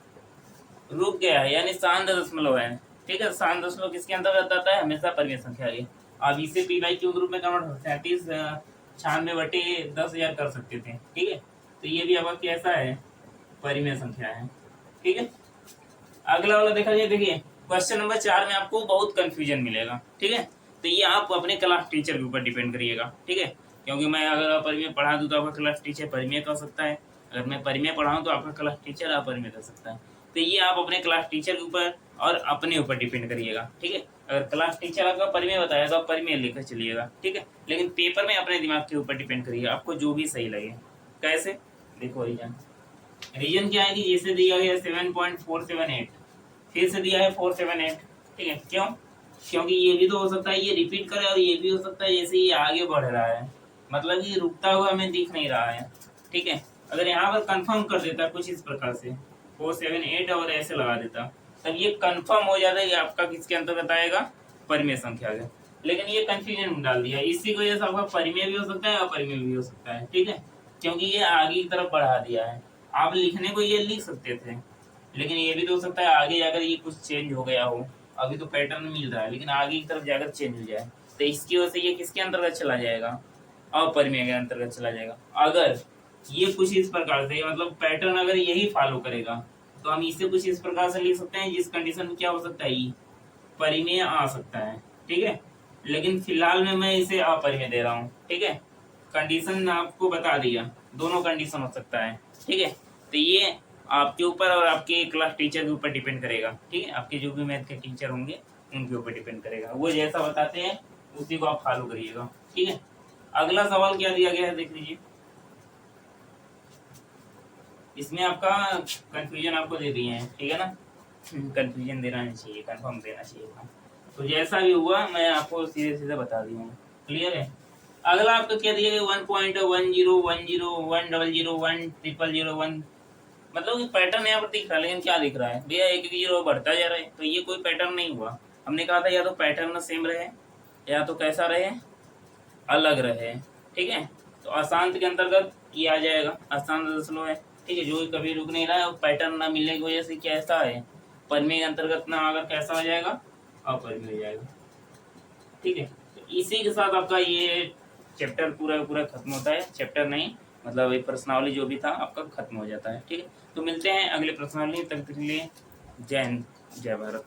रुक गया है, यानी शांत दशमलव है। ठीक है, शांत दशमलव किसके अंतर्गत आता है, हमेशा परिमेय संख्या है। आप इसे पी बाई क्यू ग्रुप में कन्वर्ट 3796/10,000 कर सकते थे। ठीक है, तो ये भी आपका कैसा है परिमेय संख्या है। ठीक है, अगला वाला देखा जाए, देखिए क्वेश्चन नंबर 4 में आपको बहुत कंफ्यूजन मिलेगा। ठीक है, तो ये आप अपने क्लास टीचर के ऊपर डिपेंड करिएगा। ठीक है, क्योंकि मैं अगर अपरिमेय पढ़ा दूं तो आपका क्लास टीचर परिमेय कर सकता है, अगर मैं परिमेय पढ़ाऊं तो आपका क्लास टीचर अपरिमेय कर सकता है। तो ये आप अपने क्लास टीचर के ऊपर और अपने ऊपर डिपेंड करिएगा। ठीक है, अगर क्लास टीचर आपका परिमेय बताया तो आप परिमेय लेकर चलिएगा। ठीक है, लेकिन पेपर में अपने दिमाग के ऊपर डिपेंड करिएगा, आपको जो भी सही लगे। कैसे, देखो रीजन, रीजन क्या है कि जैसे दिया गया 7.478, फिर से दिया है 478। ठीक है, क्यों, क्योंकि ये भी तो हो सकता है ये रिपीट करे, और ये भी हो सकता है जैसे ये आगे बढ़ रहा है, मतलब ये रुकता हुआ हमें दिख नहीं रहा है। ठीक है, अगर यहाँ पर कंफर्म कर देता कुछ इस प्रकार से 478 और ऐसे लगा देता, तब ये कंफर्म हो जाता है कि आपका किसके अंतर्गत आएगा परिमेय संख्या के। लेकिन ये कंफ्यूजन डाल दिया, इसी की वजह से आपका परिमेय भी हो सकता है अपरिमेय भी हो सकता है। ठीक है, क्योंकि ये आगे की तरफ बढ़ा दिया है। आप लिखने को ये लिख सकते थे, लेकिन ये भी तो हो सकता है आगे जाकर ये कुछ चेंज हो गया हो। अभी तो पैटर्न मिल रहा है, लेकिन आगे की तरफ जाकर चेंज हो जाए, तो इसकी वजह से ये किसके अंतर्गत चला जाएगा अपरिमेय के अंतर्गत चला जाएगा। अगर ये कुछ इस प्रकार से मतलब पैटर्न अगर यही फॉलो करेगा, तो हम इसे कुछ इस प्रकार से लिख सकते हैं, जिस कंडीशन में क्या हो सकता है ये परिमेय आ सकता है। ठीक है, लेकिन फिलहाल में मैं इसे अपरिमेय दे रहा हूँ। ठीक है, कंडीशन आपको बता दिया, दोनों कंडीशन हो सकता है। ठीक है, तो ये आपके ऊपर और आपके क्लास टीचर के ऊपर डिपेंड करेगा। ठीक है, आपके जो भी मैथ के टीचर होंगे उनके ऊपर डिपेंड करेगा, वो जैसा बताते हैं उसी को आप फॉलो करिएगा। ठीक है, अगला सवाल क्या दिया गया है देख लीजिए, इसमें आपका कंफ्यूजन आपको दे दिए हैं। ठीक है ना, कंफ्यूजन देना नहीं चाहिए, कंफर्म देना चाहिए था। तो जैसा भी हुआ मैं आपको सीधे सीधे बता दी हूँ, क्लियर है। अगला आपका क्या दिया गया 1.101010000100010001, मतलब कि पैटर्न यहाँ पर दिख रहा है, लेकिन क्या दिख रहा है भैया एक एक जीरो बढ़ता जा रहा है, तो ये कोई पैटर्न नहीं हुआ। हमने कहा था या तो पैटर्न सेम रहे या तो कैसा रहे अलग रहे। ठीक है, तो अशांत के अंतर्गत ये आ जाएगा, अशांत दशमलव है। ठीक है, जो कभी रुक नहीं रहा है, पैटर्न ना मिलने की वजह से कैसा है परिमेय के अंतर्गत ना आकर कैसा हो जाएगा अपरिमेय हो जाएगा। ठीक है, तो इसी के साथ आपका ये चैप्टर पूरा का पूरा खत्म होता है, चैप्टर नहीं मतलब ये प्रश्नावली जो भी था आपका खत्म हो जाता है। ठीक है, तो मिलते हैं अगले प्रश्नावली, तब तक के लिए जय हिंद, जय भारत।